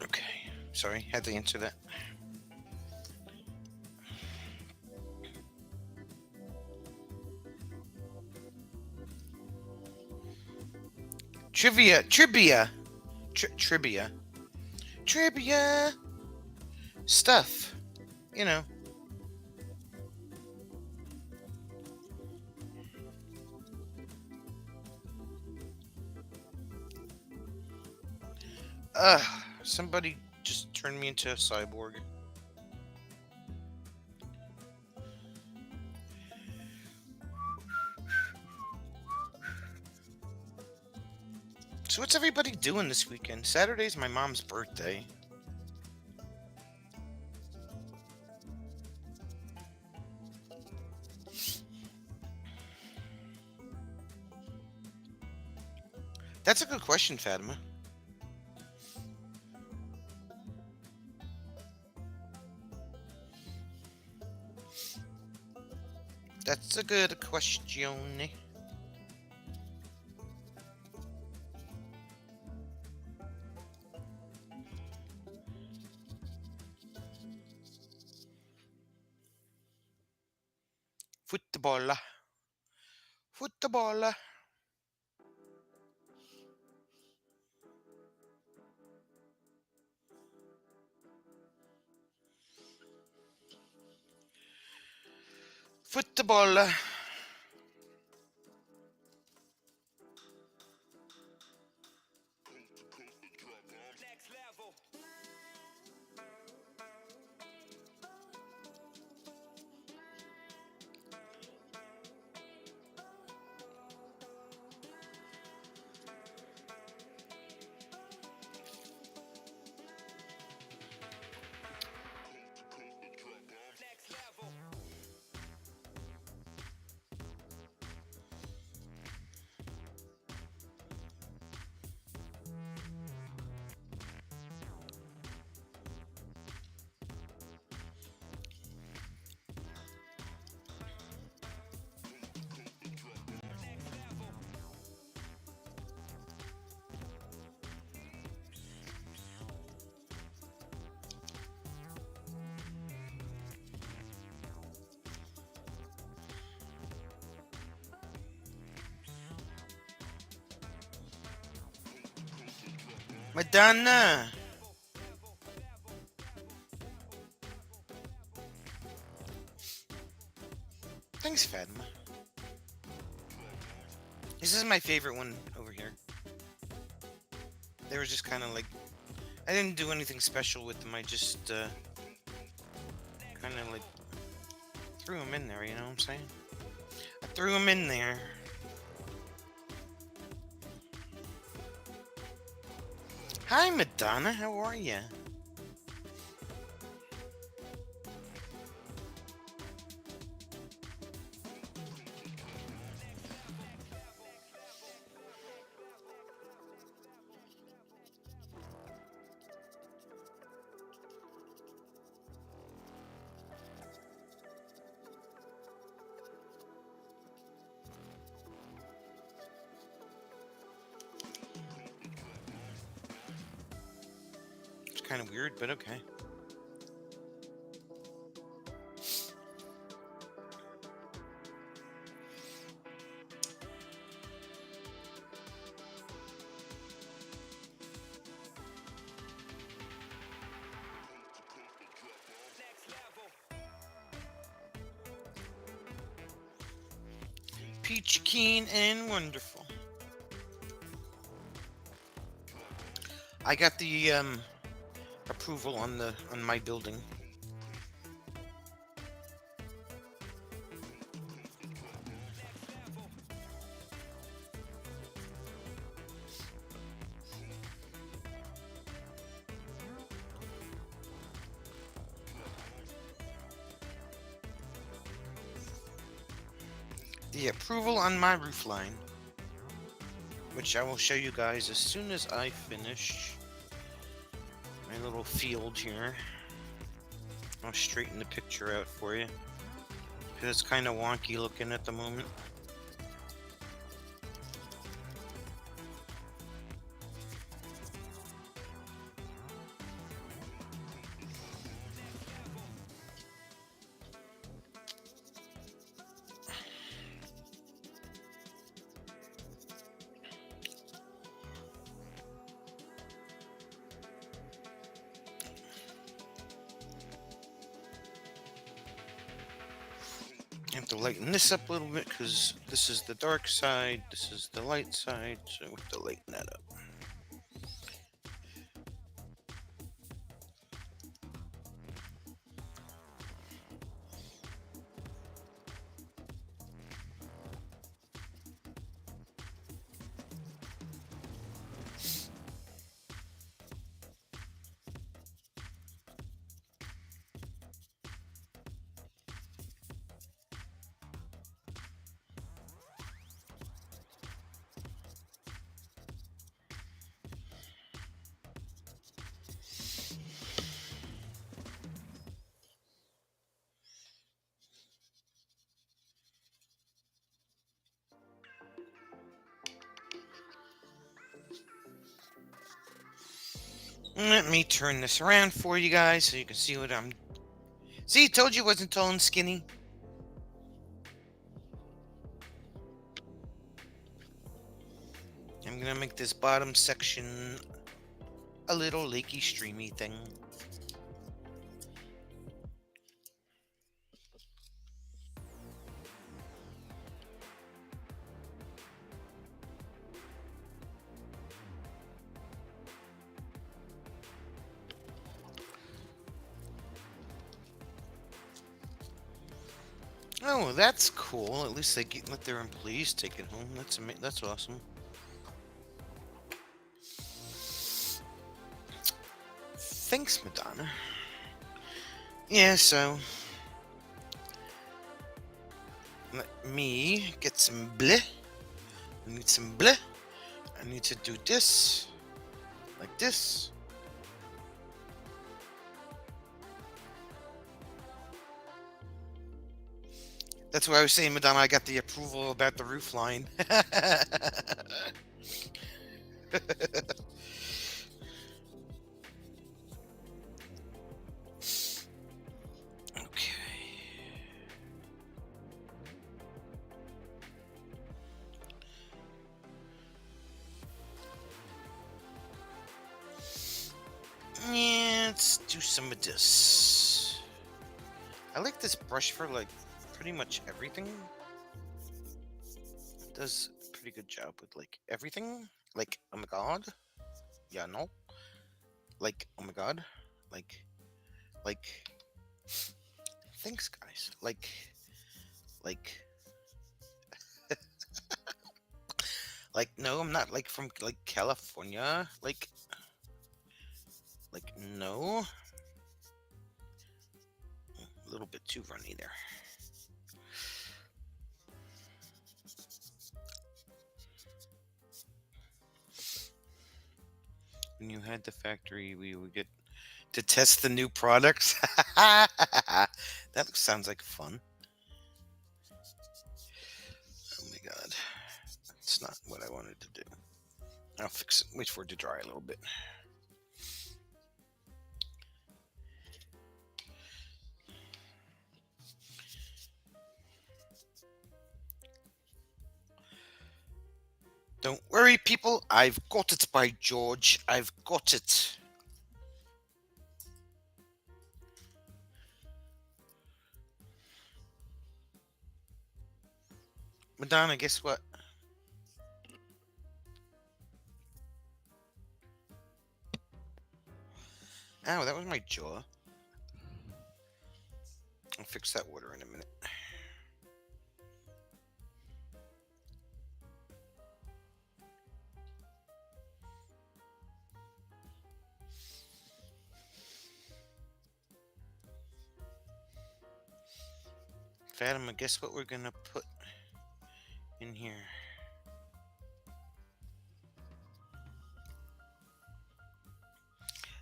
Okay. Sorry, had to answer that. Trivia. Stuff. You know. Somebody just turned me into a cyborg. So what's everybody doing this weekend? Saturday's my mom's birthday. That's a good question, Fatima. That's a good question. Football. Football. Football. Madonna. Thanks, Fatima. This is my favorite one over here. They were just kind of like, I didn't do anything special with them. I just kind of like threw them in there, you know what I'm saying? I threw them in there. Hi, Madonna. How are you? It's kind of weird, but okay. Peachy keen and wonderful. I got the approval on my building. The approval on my roof line, which I will show you guys as soon as I finish my little field here. I'll straighten the picture out for you because it's kind of wonky looking at the moment. I have to lighten this up a little bit because this is the dark side, this is the light side, so we have to lighten that up. Let me turn this around for you guys so you can see what I'm... See, told you it wasn't tall and skinny. I'm gonna make this bottom section a little lakey streamy thing. Oh, that's cool. At least they let their employees take it home. That's awesome. Thanks, Madonna. Yeah, so let me get some bleh. I need some bleh. I need to do this, like this. That's why I was saying, Madonna, I got the approval about the roof line. Okay. Yeah, let's do some of this. I like this brush for like pretty much everything. It does a pretty good job with like everything. Like, oh my god. Yeah, no. Like, oh my god. Like, thanks guys. Like, like, no, I'm not like from like California. Like, no. A little bit too runny there. When you had the factory, we would get to test the new products. That sounds like fun. Oh my god. It's not what I wanted to do. I'll fix it. Wait for it to dry a little bit. Don't worry, people. I've got it, by George. I've got it. Madonna, guess what? Ow, that was my jaw. I'll fix that water in a minute. Fatima, guess what we're gonna put in here?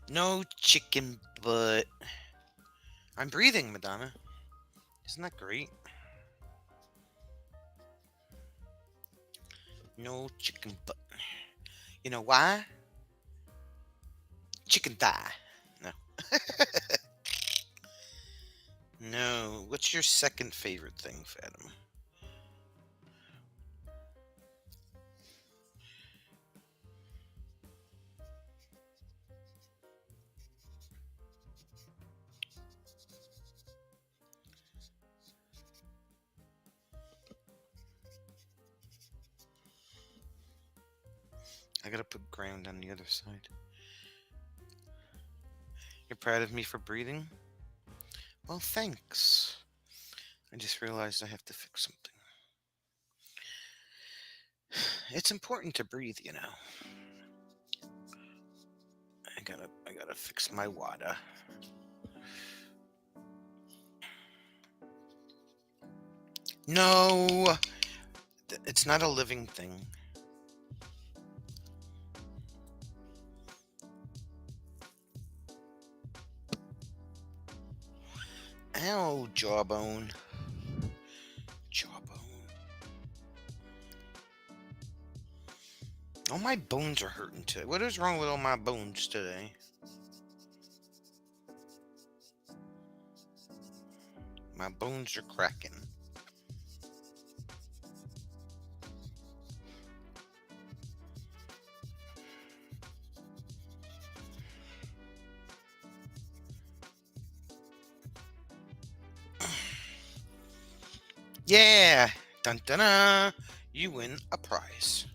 No chicken butt. I'm breathing, Madonna. Isn't that great? No chicken butt. You know why? Chicken thigh. No. No. What's your second favorite thing, Fatima? I gotta put ground on the other side. You're proud of me for breathing? Well, thanks. I just realized I have to fix something. It's important to breathe, you know. I gotta fix my water. No, it's not a living thing. Ow, jawbone. Jawbone. All my bones are hurting today. What is wrong with all my bones today? My bones are cracking. Yeah! Dun dun dun! You win a prize.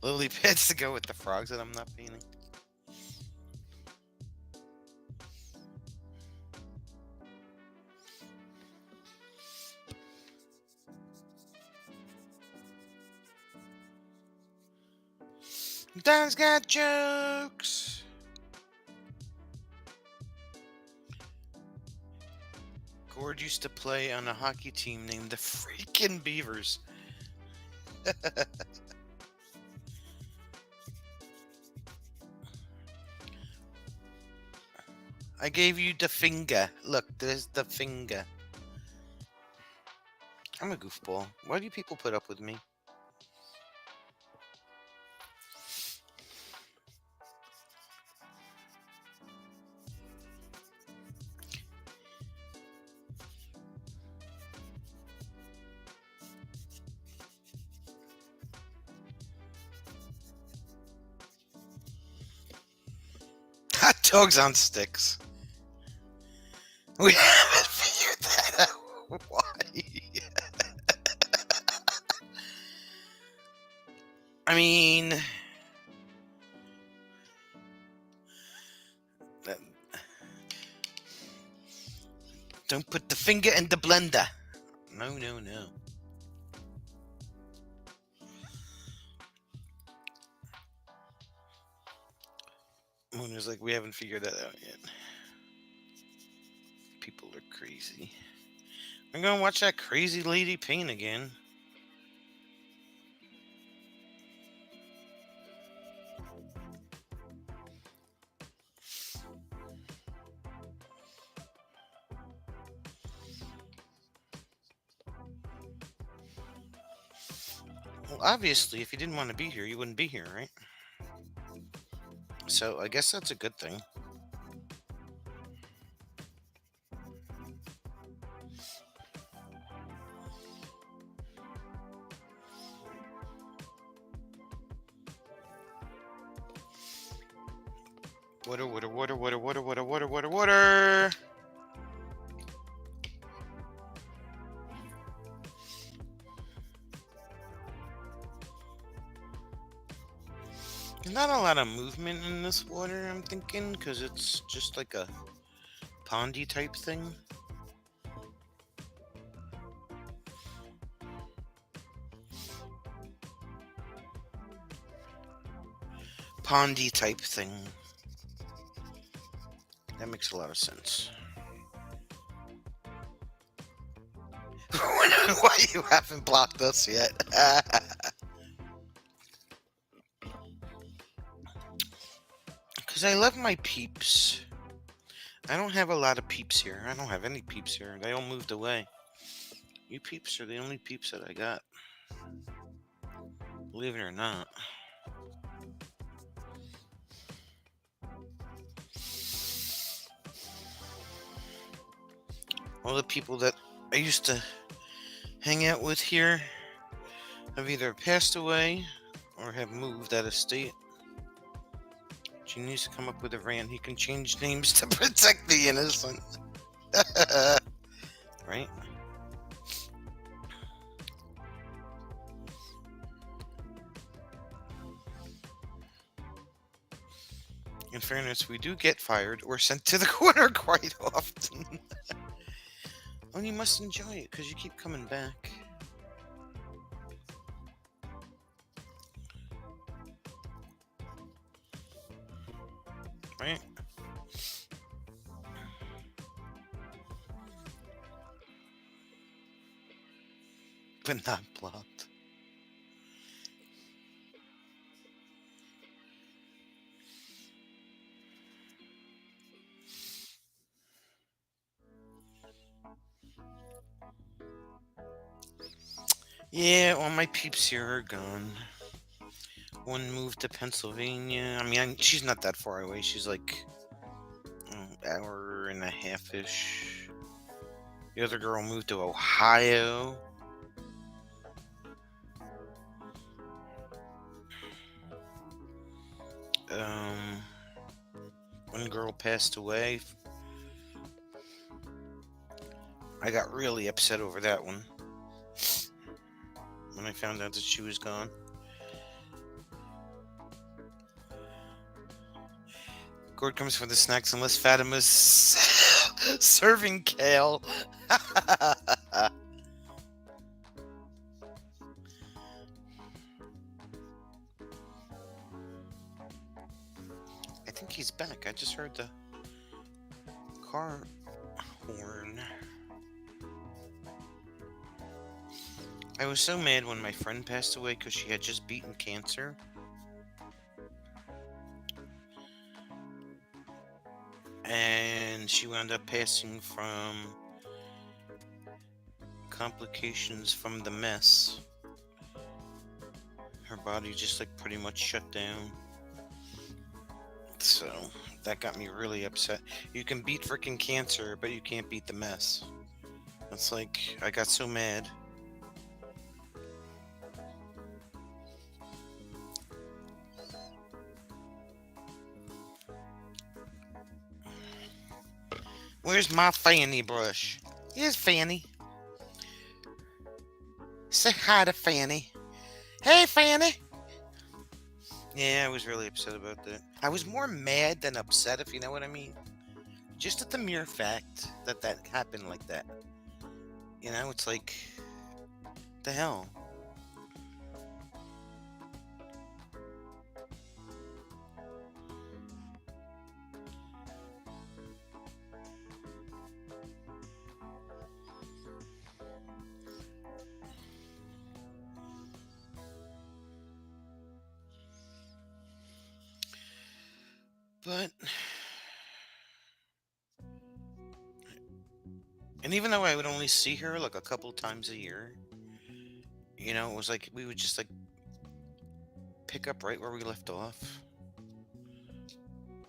Lily pads to go with the frogs that I'm not painting. Don's got jokes. Gord used to play on a hockey team named the freaking Beavers. I gave you the finger. Look, there's the finger. I'm a goofball. Why do people put up with me? Hot dogs on sticks. We haven't figured that out. Why? I mean, don't put the finger in the blender. No, no, no. Moon was like, we haven't figured that out yet. People are crazy. I'm gonna watch that crazy lady paint again. Well, obviously, if you didn't want to be here, you wouldn't be here, right? So I guess that's a good thing. Water, water, water, water, water, water, water, water, water. There's not a lot of movement in this water, I'm thinking, because it's just like a pondy type thing. Pondy type thing. That makes a lot of sense. Why you haven't blocked us yet? Because I love my peeps. I don't have a lot of peeps here. I don't have any peeps here. They all moved away. You peeps are the only peeps that I got. Believe it or not. All the people that I used to hang out with here have either passed away or have moved out of state. She needs to come up with a rant. He can change names to protect the innocent. Right? In fairness, we do get fired or sent to the corner quite often. Oh, you must enjoy it because you keep coming back. Right? But not blocked. Yeah, all my peeps here are gone. One moved to Pennsylvania. I mean, she's not that far away. She's like hour and a half ish. The other girl moved to Ohio. Um, One girl passed away. I got really upset over that one when I found out that she was gone. Gord comes for the snacks unless Fatima's serving kale. I think he's back. I just heard the car horn. I was so mad when my friend passed away because she had just beaten cancer. And she wound up passing from complications from the mess. Her body just like pretty much shut down. So that got me really upset. You can beat freaking cancer, but you can't beat the mess. It's like, I got so mad. Where's my Fanny brush? Here's Fanny. Say hi to Fanny. Hey, Fanny. Yeah, I was really upset about that. I was more mad than upset, if you know what I mean. Just at the mere fact that that happened like that. You know, it's like, the hell. But, and even though I would only see her like a couple times a year, you know, it was like we would just like pick up right where we left off.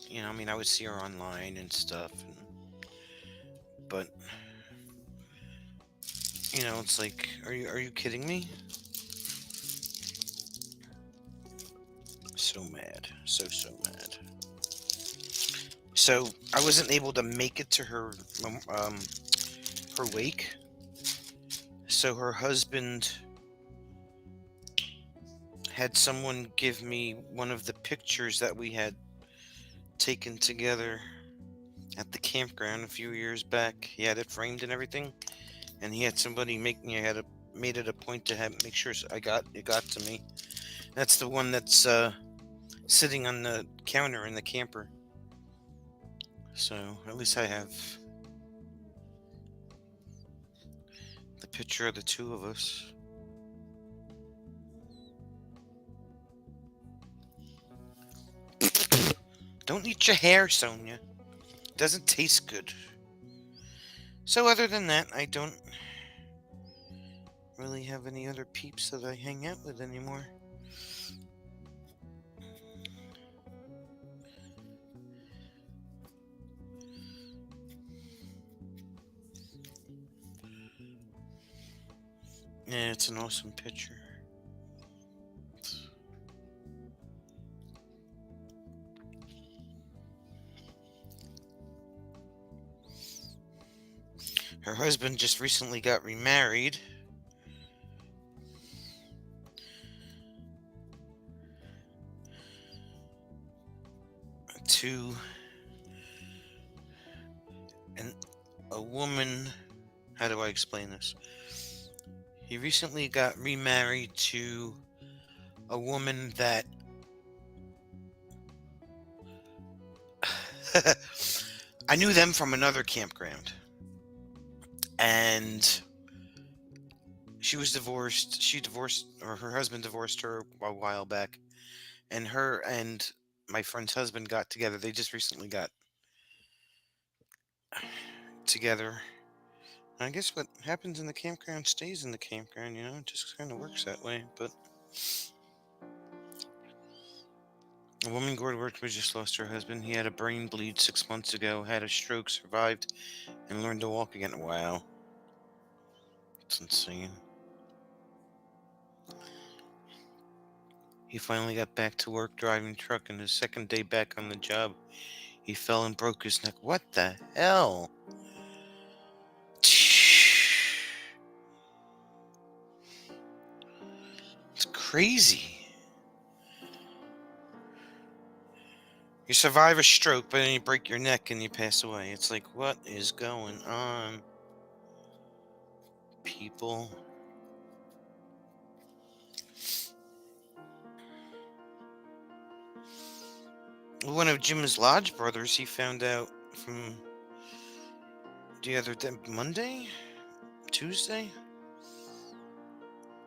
You know, I mean, I would see her online and stuff, but you know, it's like, are you kidding me? So mad, so mad. So I wasn't able to make it to her wake. So her husband had someone give me one of the pictures that we had taken together at the campground a few years back. He had it framed and everything, and he had somebody made it a point to make sure it got to me. That's the one that's sitting on the counter in the camper. So at least I have the picture of the two of us. Don't eat your hair, Sonia. It doesn't taste good. So other than that, I don't really have any other peeps that I hang out with anymore. Yeah, it's an awesome picture. Her husband just recently got remarried. To a woman. How do I explain this? He recently got remarried to a woman that I knew them from another campground. And she was divorced. Or her husband divorced her a while back. And her and my friend's husband got together. They just recently got together. I guess what happens in the campground stays in the campground, you know? It just kind of works that way. But A woman Gord worked with just lost her husband. He had a brain bleed 6 months ago, had a stroke, survived, and learned to walk again. Wow. It's insane. He finally got back to work driving truck, and his second day back on the job, he fell and broke his neck. What the hell? It's crazy. You survive a stroke, but then you break your neck and you pass away. It's like, what is going on, people? One of Jim's Lodge brothers, he found out from the other day, Monday? Tuesday?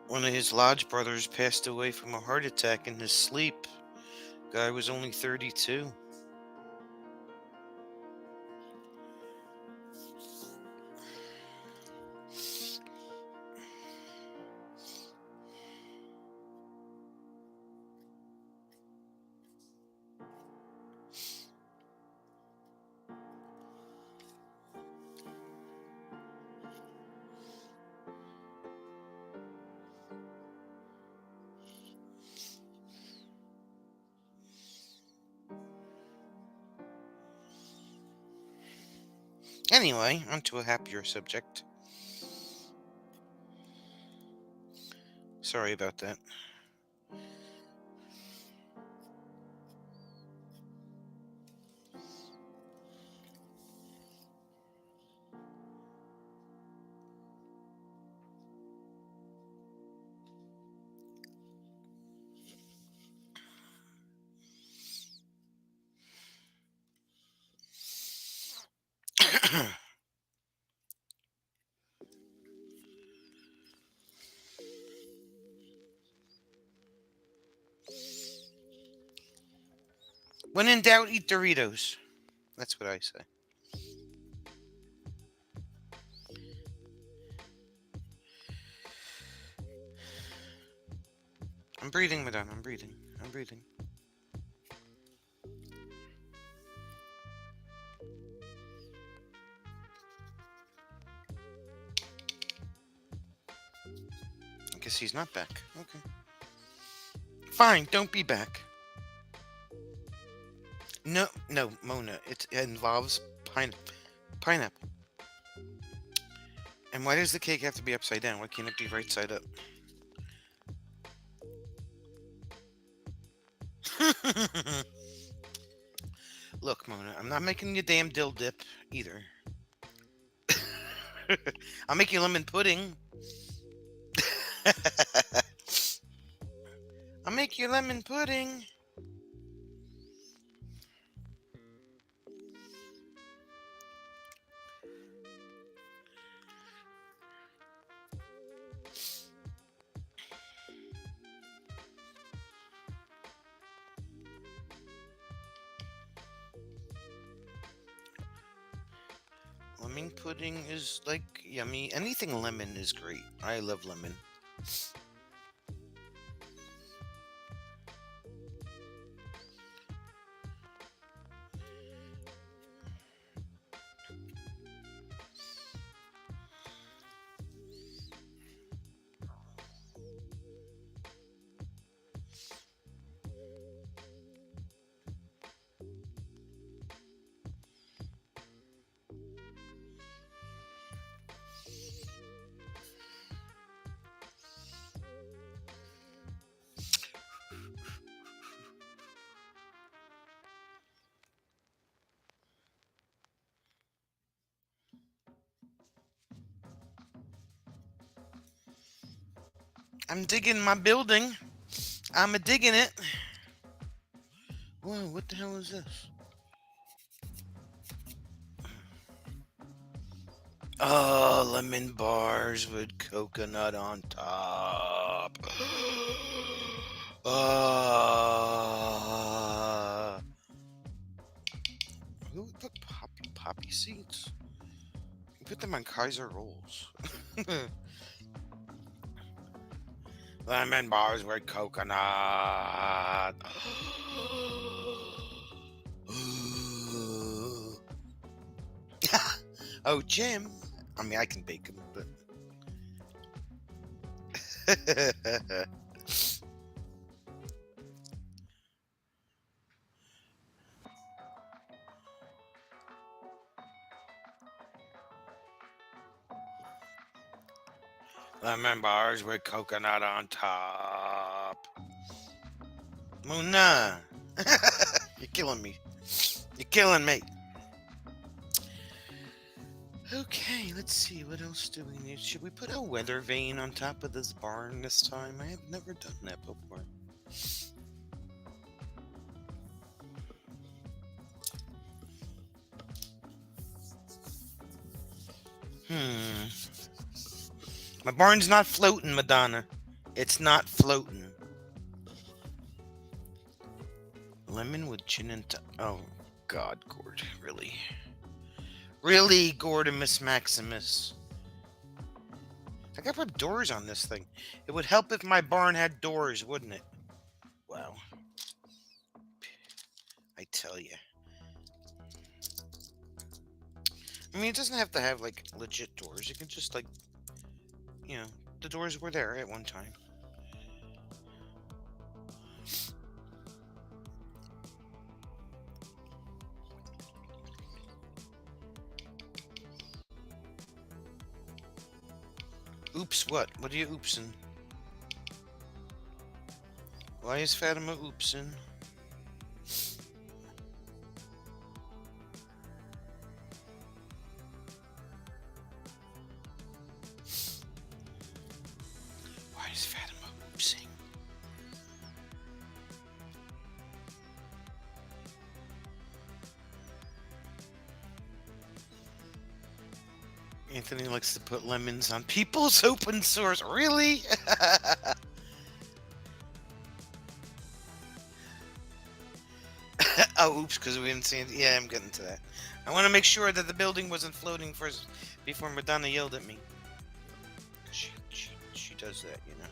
One of his Lodge brothers passed away from a heart attack in his sleep. Guy was only 32. Anyway, onto a happier subject. Sorry about that. When in doubt, eat Doritos. That's what I say. I'm breathing, madame. I'm breathing. I'm breathing. I guess he's not back. Okay. Fine, don't be back. No, Mona. It involves pineapple. And why does the cake have to be upside down? Why can't it be right side up? Look, Mona, I'm not making you damn dill dip either. I'll make you lemon pudding. I'll make you lemon pudding. Lemon pudding is like yummy. Anything lemon is great. I love lemon. I'm digging my building. I'm a digging it. Whoa, what the hell is this? Oh, lemon bars with coconut on top. Who would put poppy seeds? You put them on Kaiser rolls. Lemon bars with coconut. Oh, Jim. I mean, I can bake them, but. Lemon bars with coconut on top. Muna. You're killing me. You're killing me. Okay, let's see. What else do we need? Should we put a weather vane on top of this barn this time? I have never done that before. My barn's not floating, Madonna. It's not floating. Lemon with gin and oh, God, Gord. Really? Really, Gordimus Maximus? I gotta put doors on this thing. It would help if my barn had doors, wouldn't it? Wow. I tell you. I mean, it doesn't have to have, like, legit doors. It can just, like, the doors were there at one time. Oops, what? What are you oopsing? Why is Fatima oopsing? Why is Fatima oopsing? Anthony likes to put lemons on people's open source. Really? Oh, oops, because we didn't see it. Yeah, I'm getting to that. I want to make sure that the building wasn't floating first before Madonna yelled at me. She does that, you know.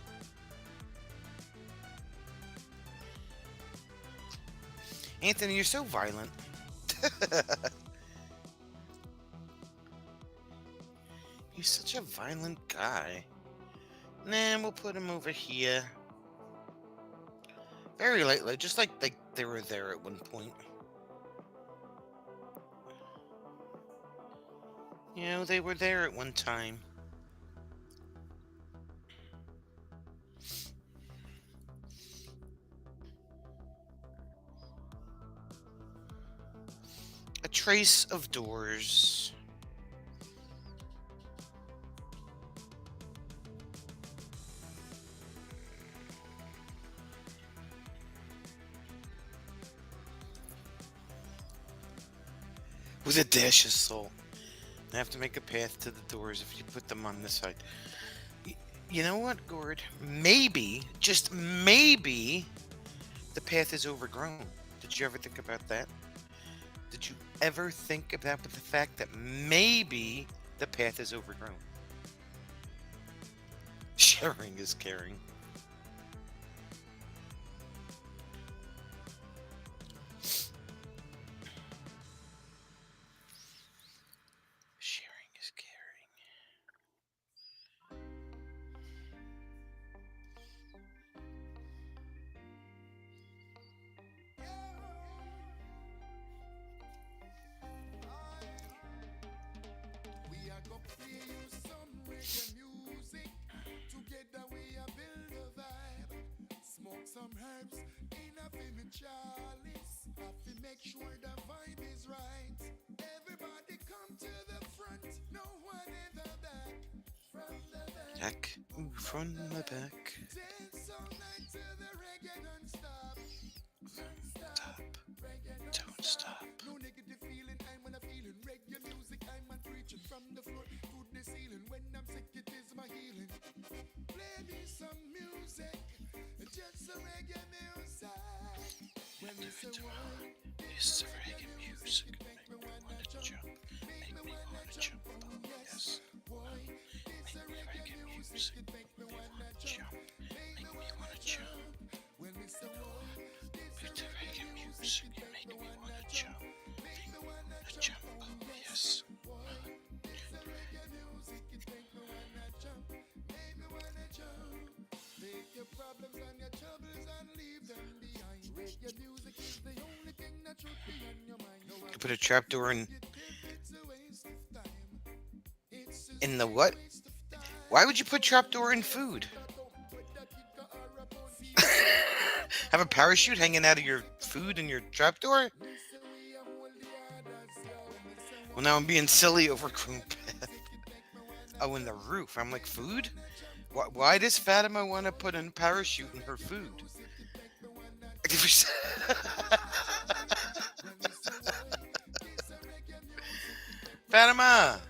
Anthony, you're so violent. You're such a violent guy. Nah, we'll put him over here. Very lightly, just like they were there at one point. You know, they were there at one time. A trace of doors. With a dash of salt. I have to make a path to the doors if you put them on this side. You know what, Gord? Maybe, just maybe, the path is overgrown. Did you ever think about that? Did you ever think about the fact that maybe the path is overgrown? Sharing is caring. Sharing is caring. We are gonna play you some reggae music. Together we are build a vibe. Smoke some herbs in a film chalice. Have to make sure the vibe is right. Everybody come to the front. No one in the back. From the back. Back from the back. Dance all night to the reggae non-stop. Stop. Reggae Don't stop. no negative feeling, I'm on a feeling. Reggae music, I'm on preaching from the floor to the ceiling. When I'm sick, it is my healing. Play me some music, just a reggae music. When we say one, This is reggae music. Make me wanna jump. Make me wanna jump. Oh, yes. it's a reggae music, it make me wanna jump. Make me wanna jump. When we say one, it's a reggae music, it make me wanna jump. Make me wanna jump. Oh, yes. put a trapdoor in the what? Why would you put trapdoor in food? Have a parachute hanging out of your food in your trapdoor? Well, now I'm being silly over Groom Path. Oh, in the roof. I'm like, food? Why does Fatima want to put a parachute in her food? Fatima!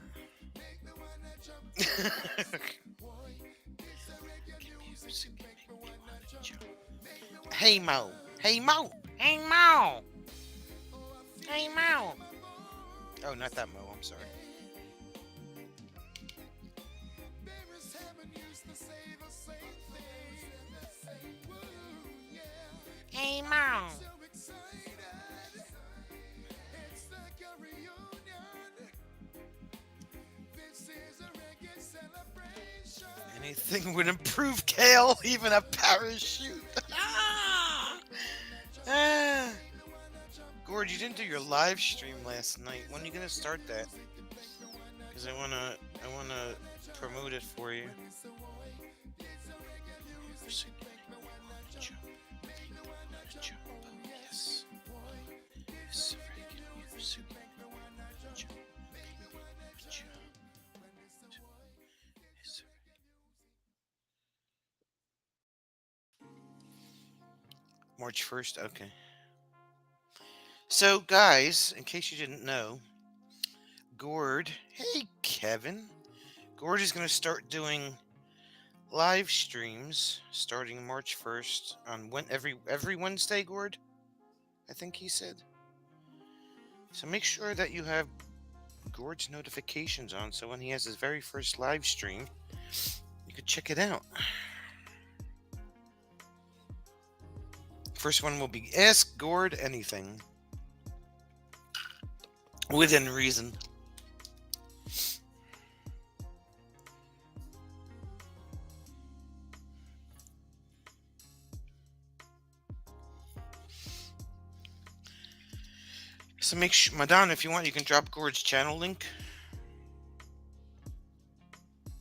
Hey Mo! Hey Mo! Hey Mo! Hey Mo! Oh, not that Mo, I'm sorry. Hey Mo! Anything would improve Kale, even a parachute. Ah. Gord, you didn't do your live stream last night. When are you gonna start that? Because I wanna promote it for you. March 1st, okay. So, guys, in case you didn't know, Gord, hey Kevin, Gord is going to start doing live streams starting March 1st on every Wednesday, Gord, I think he said. So make sure that you have Gord's notifications on so when he has his very first live stream, you could check it out. First one will be Ask Gord Anything. Within reason. So make sure, Madonna, if you want, you can drop Gord's channel link.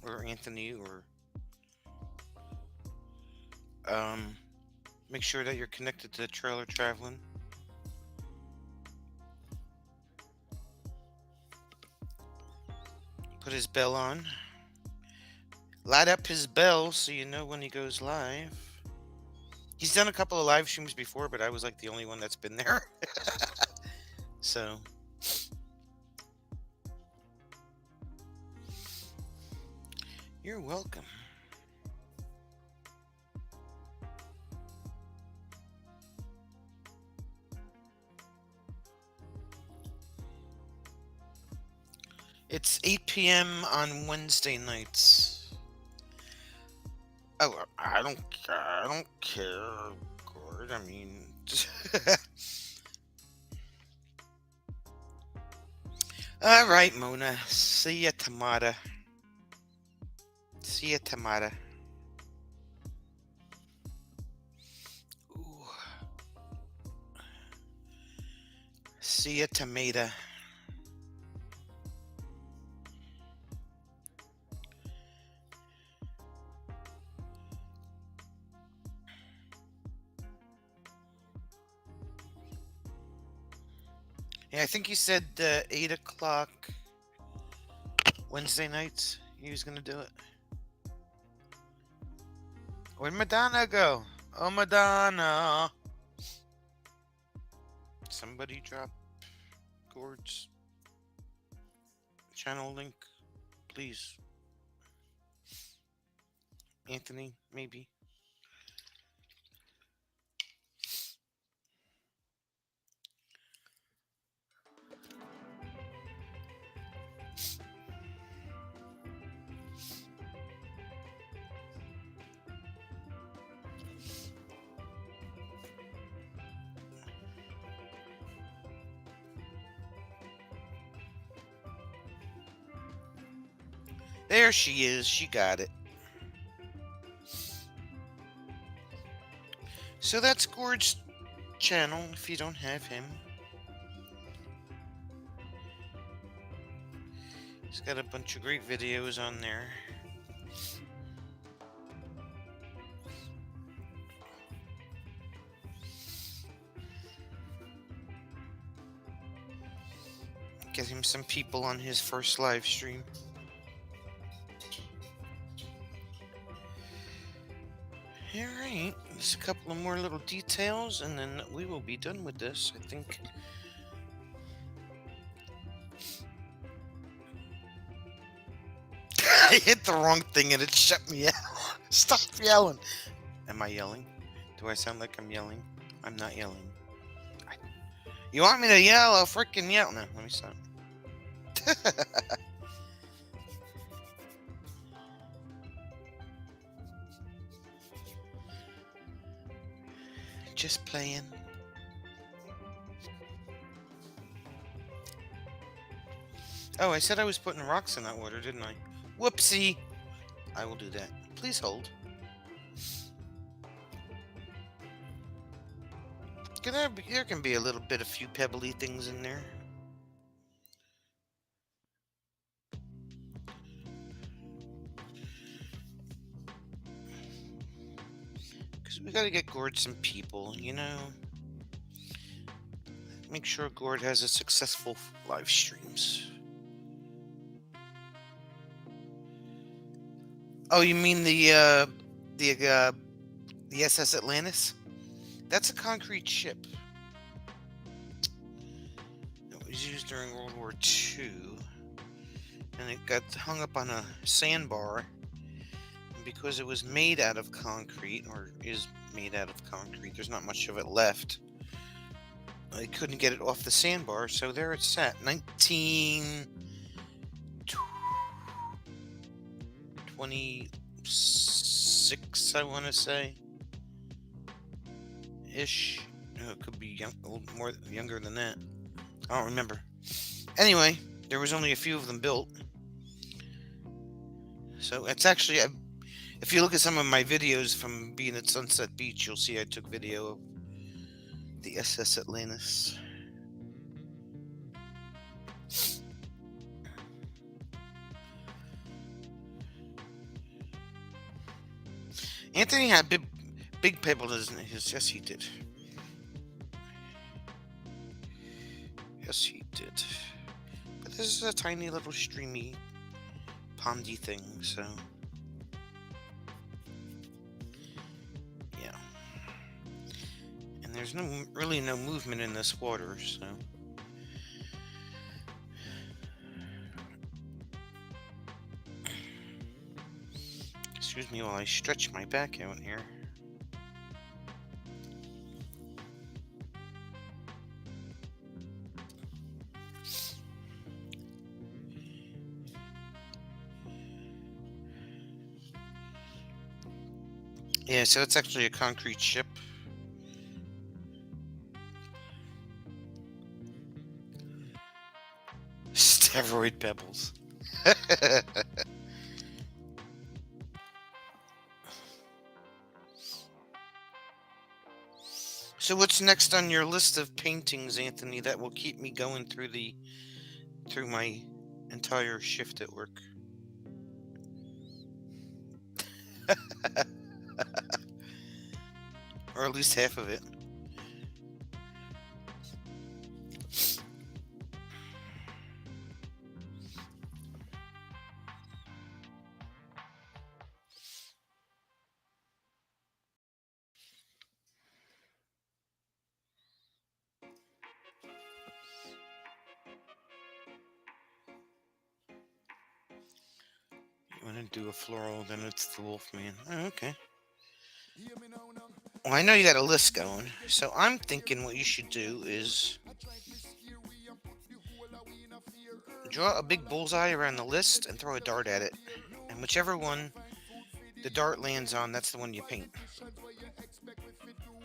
Or Anthony, or... make sure that you're connected to Trailer Traveling. Put his bell on. Light up his bell so you know when he goes live. He's done a couple of live streams before, but I was like the only one that's been there. So... You're welcome. It's 8 p.m. on Wednesday nights. Oh, I don't care, Gord. I mean, all right, Mona. See ya tomorrow. See ya tomorrow. Ooh. See ya tomato. Yeah, I think he said 8 o'clock Wednesday nights he was going to do it. Where'd Madonna go? Oh, Madonna. Somebody drop Gord's channel link, please. Anthony, maybe. There she is. She got it. So that's Gord's channel if you don't have him. He's got a bunch of great videos on there. Get him some people on his first live stream. Alright, just a couple of more little details and then we will be done with this, I think. I hit the wrong thing and it shut me out. Stop yelling. Am I yelling? Do I sound like I'm yelling? I'm not yelling. You want me to yell? I'll freaking yell. No, let me stop. Just playing. Oh, I said I was putting rocks in that water, didn't I? Whoopsie. I will do that. Please hold. There can be a little bit of few pebbly things in there. Because we gotta get Gord some people, you know? Make sure Gord has a successful live streams. Oh, you mean the SS Atlantis? That's a concrete ship. It was used during World War II, and it got hung up on a sandbar. And because it was made out of concrete, or is made out of concrete, there's not much of it left. They couldn't get it off the sandbar, so there it sat. 1926, I want to say. Ish. No, it could be a little more younger than that. I don't remember. Anyway, there was only a few of them built. So it's actually, if you look at some of my videos from being at Sunset Beach, you'll see I took video of the SS Atlantis. Anthony had big pebble in his. Yes, he did. Yes, he did. But this is a tiny little streamy, pondy thing, so yeah. And there's really no movement in this water, so. Excuse me while I stretch my back out here. Yeah, so it's actually a concrete ship. Steroid pebbles. So what's next on your list of paintings, Anthony, that will keep me going through my entire shift at work? Or at least half of it. You want to do a floral, then it's the Wolfman. Oh, okay. Well, I know you got a list going, so I'm thinking what you should do is draw a big bullseye around the list and throw a dart at it. And whichever one the dart lands on, that's the one you paint.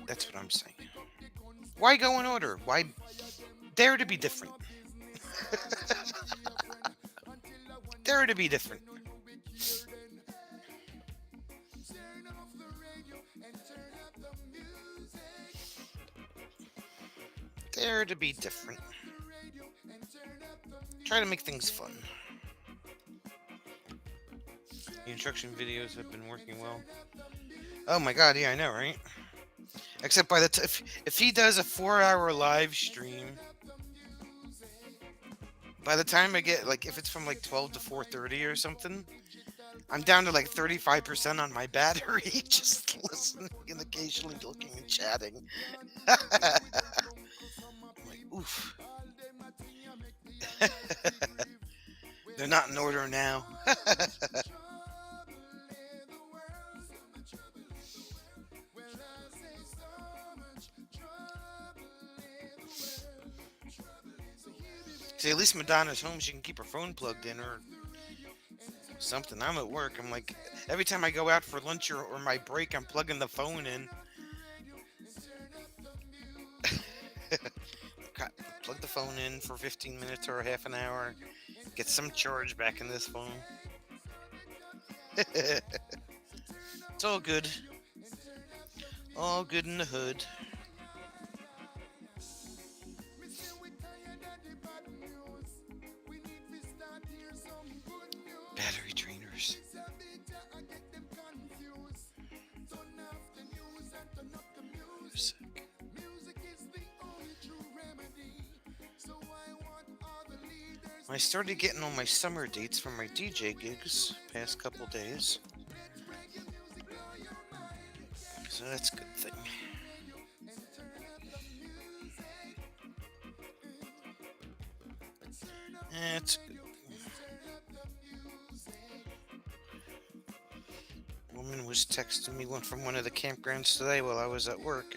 That's what I'm saying. Why go in order? Why dare to be different? Dare to be different. Dare to be different. Try to make things fun. The instruction videos have been working well. Oh my god, yeah, I know, right? Except by the if he does a 4-hour live stream, by the time I get like if it's from like 12 to 4:30 or something, I'm down to like 35% on my battery, just listening and occasionally looking and chatting. I'm like, oof. They're not in order now. See, at least Madonna's home. She can keep her phone plugged in or something. I'm at work. I'm like, every time I go out for lunch or my break, I'm plugging the phone in. Plug the phone in for 15 minutes or a half an hour. Get some charge back in this phone. It's all good. All good in the hood. Battery trainers. I started getting all my summer dates from my DJ gigs past couple days. So that's a good thing. It's good. Woman was texting me one from one of the campgrounds today while I was at work.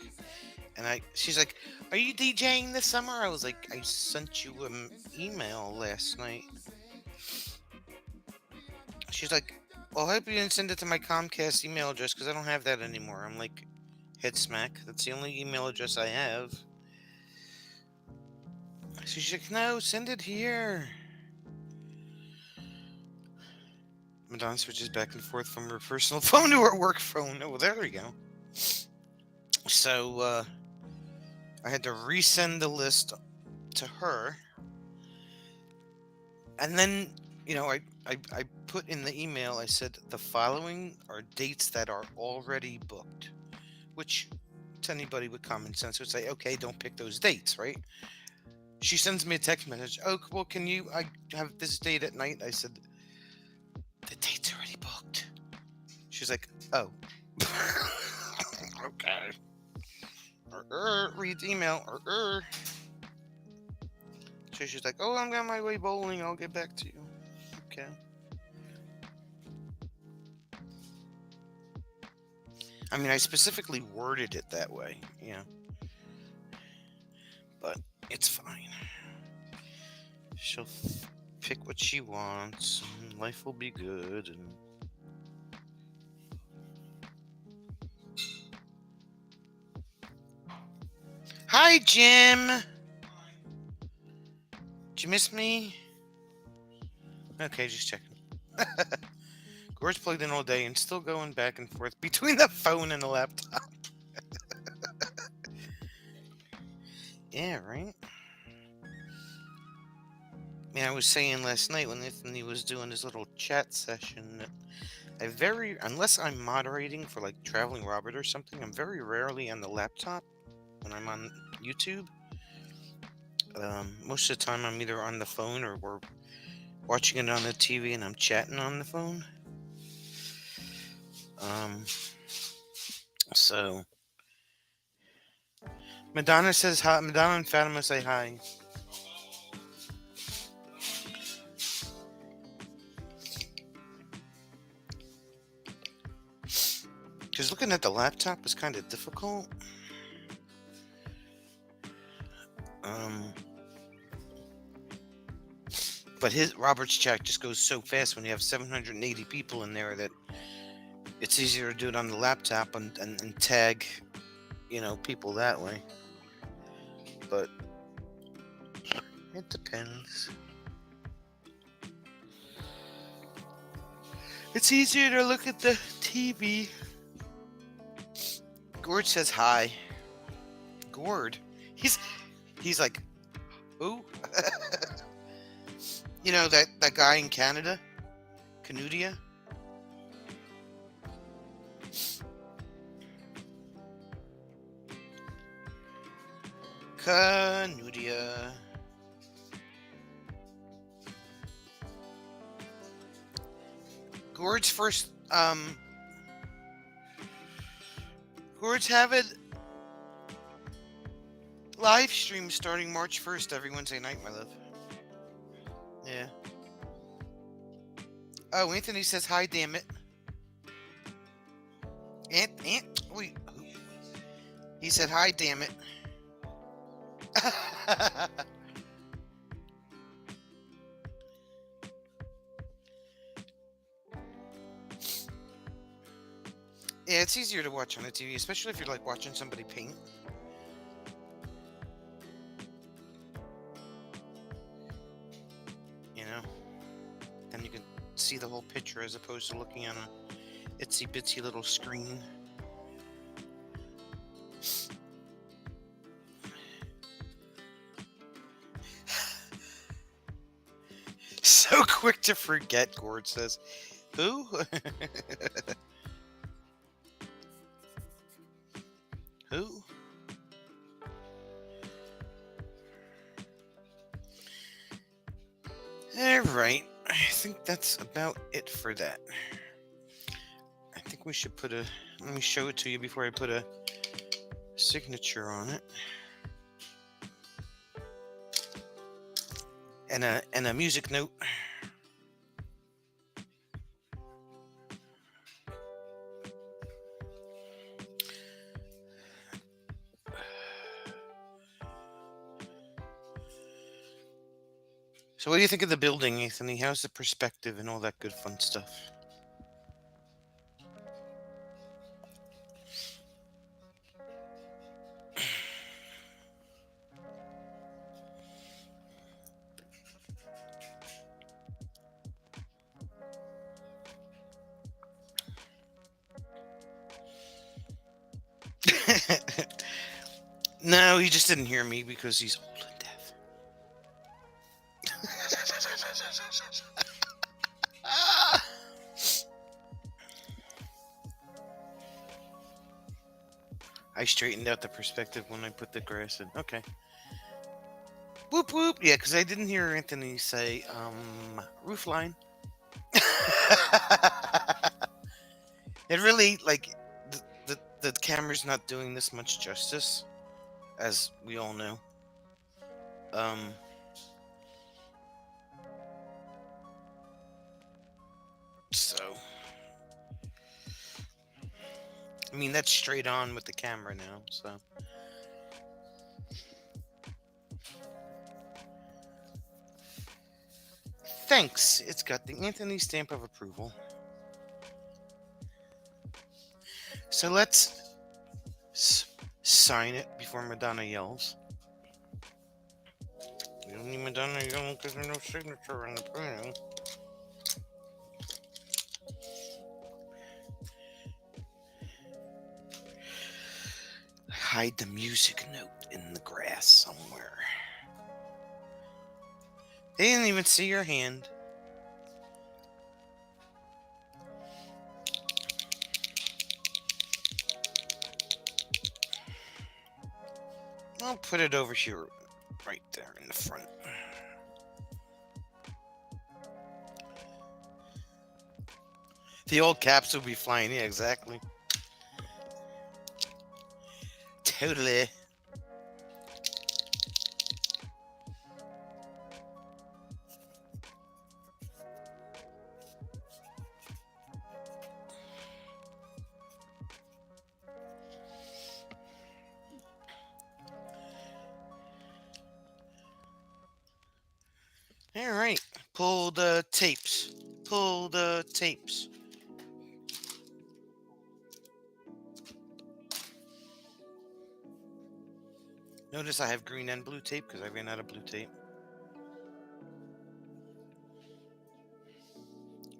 And she's like, "Are you DJing this summer?" I was like, "I sent you an email last night." She's like, "Well, I hope you didn't send it to my Comcast email address because I don't have that anymore." I'm like, "Head smack. That's the only email address I have." So she's like, "No, send it here." Madonna switches back and forth from her personal phone to her work phone. Oh, well, there we go. So, I had to resend the list to her. And then, I put in the email, I said, the following are dates that are already booked. Which, to anybody with common sense, would say, okay, don't pick those dates, right? She sends me a text message. "Oh, well, I have this date at night?" I said, "The date's already booked." She's like, "Oh." Okay. Read the email. So she's like, "Oh, I'm on my way bowling. I'll get back to you." Okay. I mean, I specifically worded it that way, but it's fine. She'll pick what she wants, and life will be good. And hi, Jim. Did you miss me? Okay, just checking. Gore's plugged in all day and still going back and forth between the phone and the laptop. Yeah, right? I mean, I was saying last night when Anthony was doing his little chat session that unless I'm moderating for like Traveling Robert or something, I'm very rarely on the laptop when I'm on YouTube. Most of the time I'm either on the phone or we're watching it on the TV and I'm chatting on the phone. So Madonna says hi. Madonna and Fatima say hi. Because looking at the laptop is kind of difficult. But Robert's chat just goes so fast when you have 780 people in there that it's easier to do it on the laptop and tag, people that way. But it depends. It's easier to look at the TV. Gord says hi. Gord? He's like, who? That guy in Canada? Canudia? Canudia. Gord's first, Gord's have it live stream starting March 1st every Wednesday night, my love. Yeah. Oh, Anthony says hi, damn it. Wait. He said hi, damn it. Yeah, it's easier to watch on the TV, especially if you're like watching somebody paint. You know? Then you can see the whole picture as opposed to looking on a itsy bitsy little screen. So quick to forget, Gord says. Who? Who? Alright, I think that's about it for that. I think we should put a... Let me show it to you before I put a signature on it. And a music note. So what do you think of the building, Anthony? How's the perspective and all that good fun stuff? No, he just didn't hear me because he's old and deaf. I straightened out the perspective when I put the grass in. Okay. Whoop whoop. Yeah, because I didn't hear Anthony say, roof line. It really, like, the camera's not doing this much justice, as we all know. So, I mean, that's straight on with the camera now, so. Thanks. It's got the Anthony stamp of approval. So let's sign it before Madonna yells. You don't need Madonna yelling because there's no signature on the printing. Hide the music note in the grass somewhere. They didn't even see your hand. I'll put it over here, right there in the front. The old caps will be flying. Yeah, exactly. Totally. All right. Pull the tapes. Pull the tapes. Notice I have green and blue tape because I ran out of blue tape.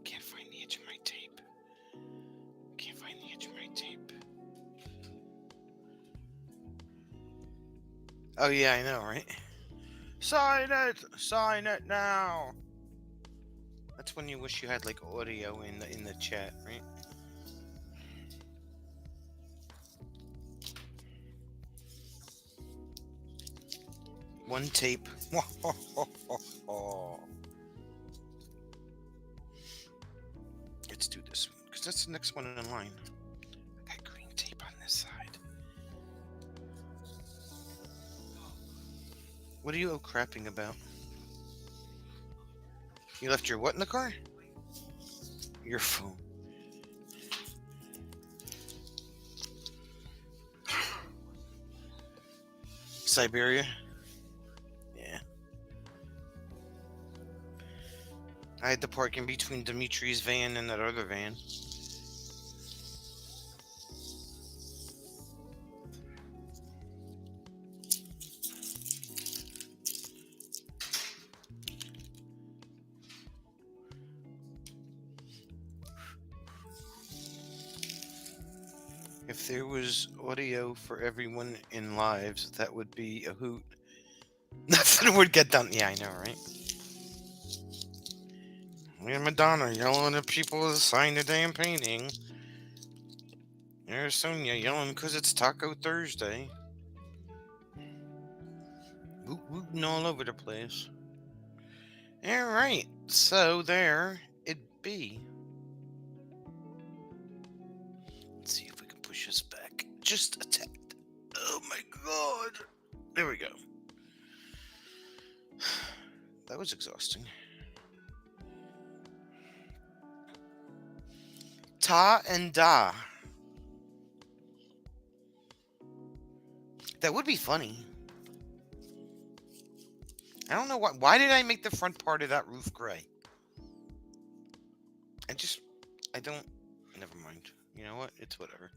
Can't find the edge of my tape. Can't find the edge of my tape. Oh yeah, I know, right? Sign it! Sign it now! That's when you wish you had like audio in the chat, right? One tape. Let's do this one because that's the next one in line. I got green tape on this side. What are you crapping about? You left your what in the car? Your phone. Siberia? Yeah. I had to park in between Dimitri's van and that other van. If there was audio for everyone in lives, that would be a hoot. Nothing would get done. Yeah, I know, right? Me and Madonna yelling at people to sign the damn painting. There's Sonia yelling because it's Taco Thursday. Wooting all over the place. Alright, so there it be. Let's see if we can push this back just a tad. Oh my god. There we go. That was exhausting. Ta and da. That would be funny. I don't know why. Why did I make the front part of that roof gray? I don't. Never mind. You know what? It's whatever.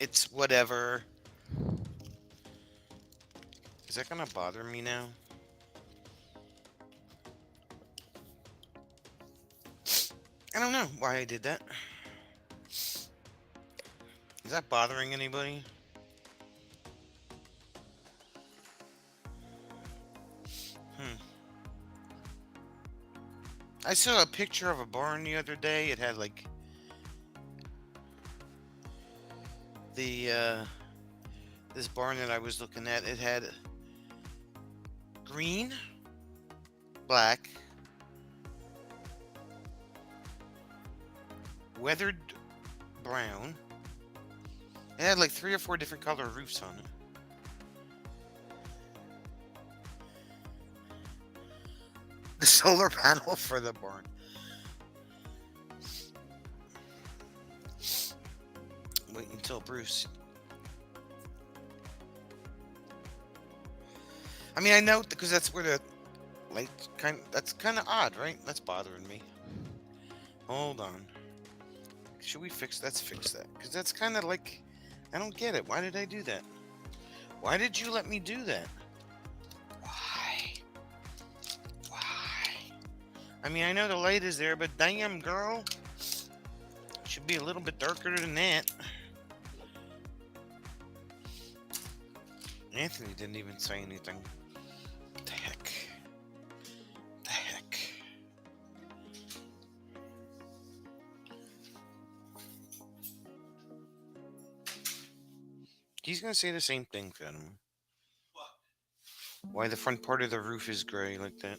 It's whatever. Is that gonna bother me now? I don't know why I did that. Is that bothering anybody? I saw a picture of a barn the other day. It had like the this barn that I was looking at. It had green, black, weathered brown. It had like 3 or 4 different color roofs on it. The solar panel for the barn. Wait until Bruce. I mean, I know because that's where the light that's kind of odd, right? That's bothering me. Hold on. Should we fix? Let's fix that because that's kind of like I don't get it. Why did I do that? Why did you let me do that? Why? I mean, I know the light is there, but damn, girl. It should be a little bit darker than that. Anthony didn't even say anything. What the heck? The heck? He's gonna say the same thing, Venom. Why the front part of the roof is gray like that?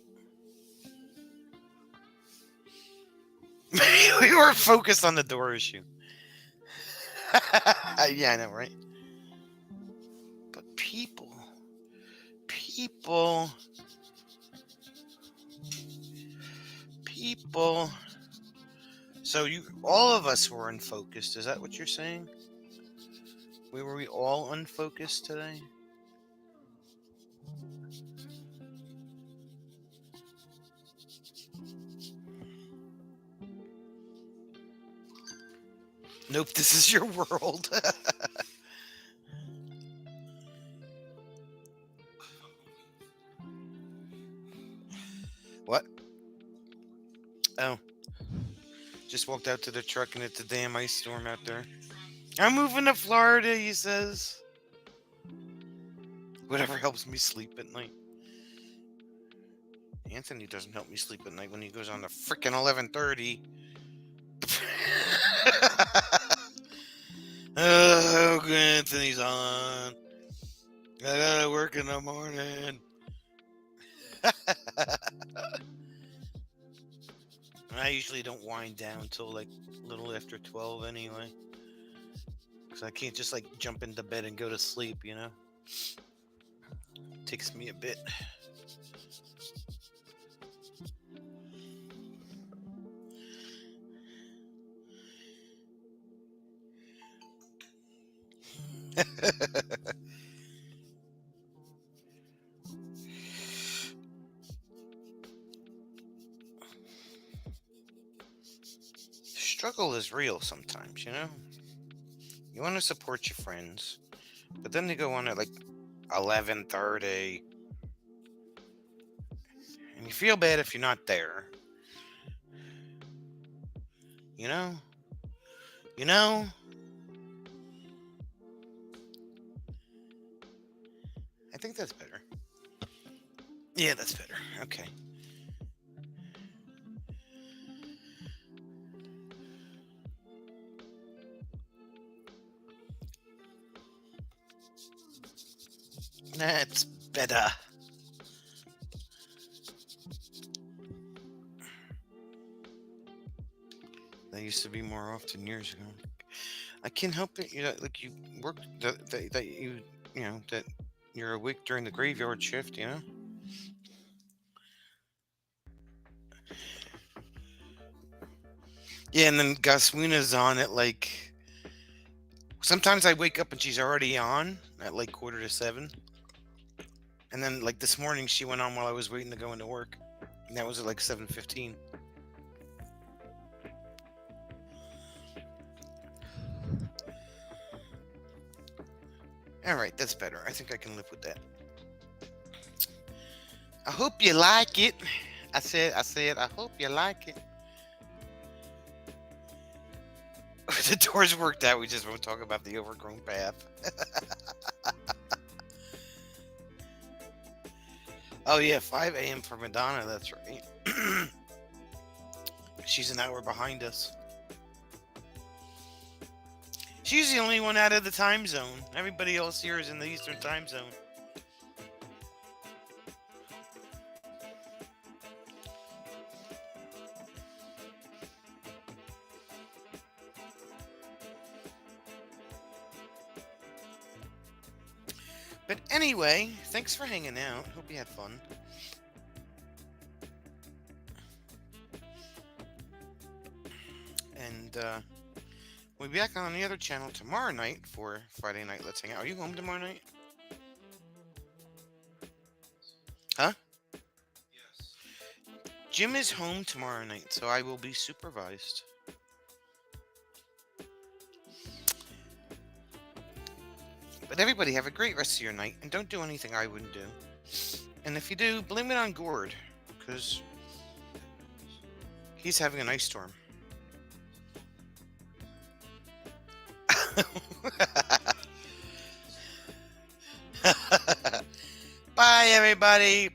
We were focused on the door issue. Yeah, I know, right? But people. So all of us were unfocused. Is that what you're saying? Were we all unfocused today? Nope, this is your world. What? Oh. Just walked out to the truck and it's a damn ice storm out there. I'm moving to Florida, he says. Whatever helps me sleep at night. Anthony doesn't help me sleep at night when he goes on to freaking 11:30. Oh, Anthony's on. I gotta work in the morning. I usually don't wind down till like a little after 12 anyway. Because I can't just like jump into bed and go to sleep, you know? It takes me a bit. Struggle is real sometimes, you know? You want to support your friends, but then they go on at like 11:30, and you feel bad if you're not there. You know? You know? I think that's better. Yeah, that's better. Okay. That's better. That used to be more often years ago. I can't help it. You know, like you work that you know that you're awake during the graveyard shift. You know. Yeah, and then Gaswina's on at like. Sometimes I wake up and she's already on at like 6:45. And then like this morning she went on while I was waiting to go into work. And that was at like 7:15. All right, that's better. I think I can live with that. I hope you like it. I said, I hope you like it. The doors worked out. We just won't talk about the overgrown path. Oh, yeah, 5 a.m. for Madonna. That's right. She's an hour behind us. She's the only one out of the time zone. Everybody else here is in the Eastern time zone. But anyway, thanks for hanging out. Hope you had fun. And we'll be back on the other channel tomorrow night for Friday Night Let's Hang Out. Are you home tomorrow night? Huh? Yes. Jim is home tomorrow night, so I will be supervised. But everybody have a great rest of your night, and don't do anything I wouldn't do. And if you do, blame it on Gord, because he's having an ice storm. Bye, everybody.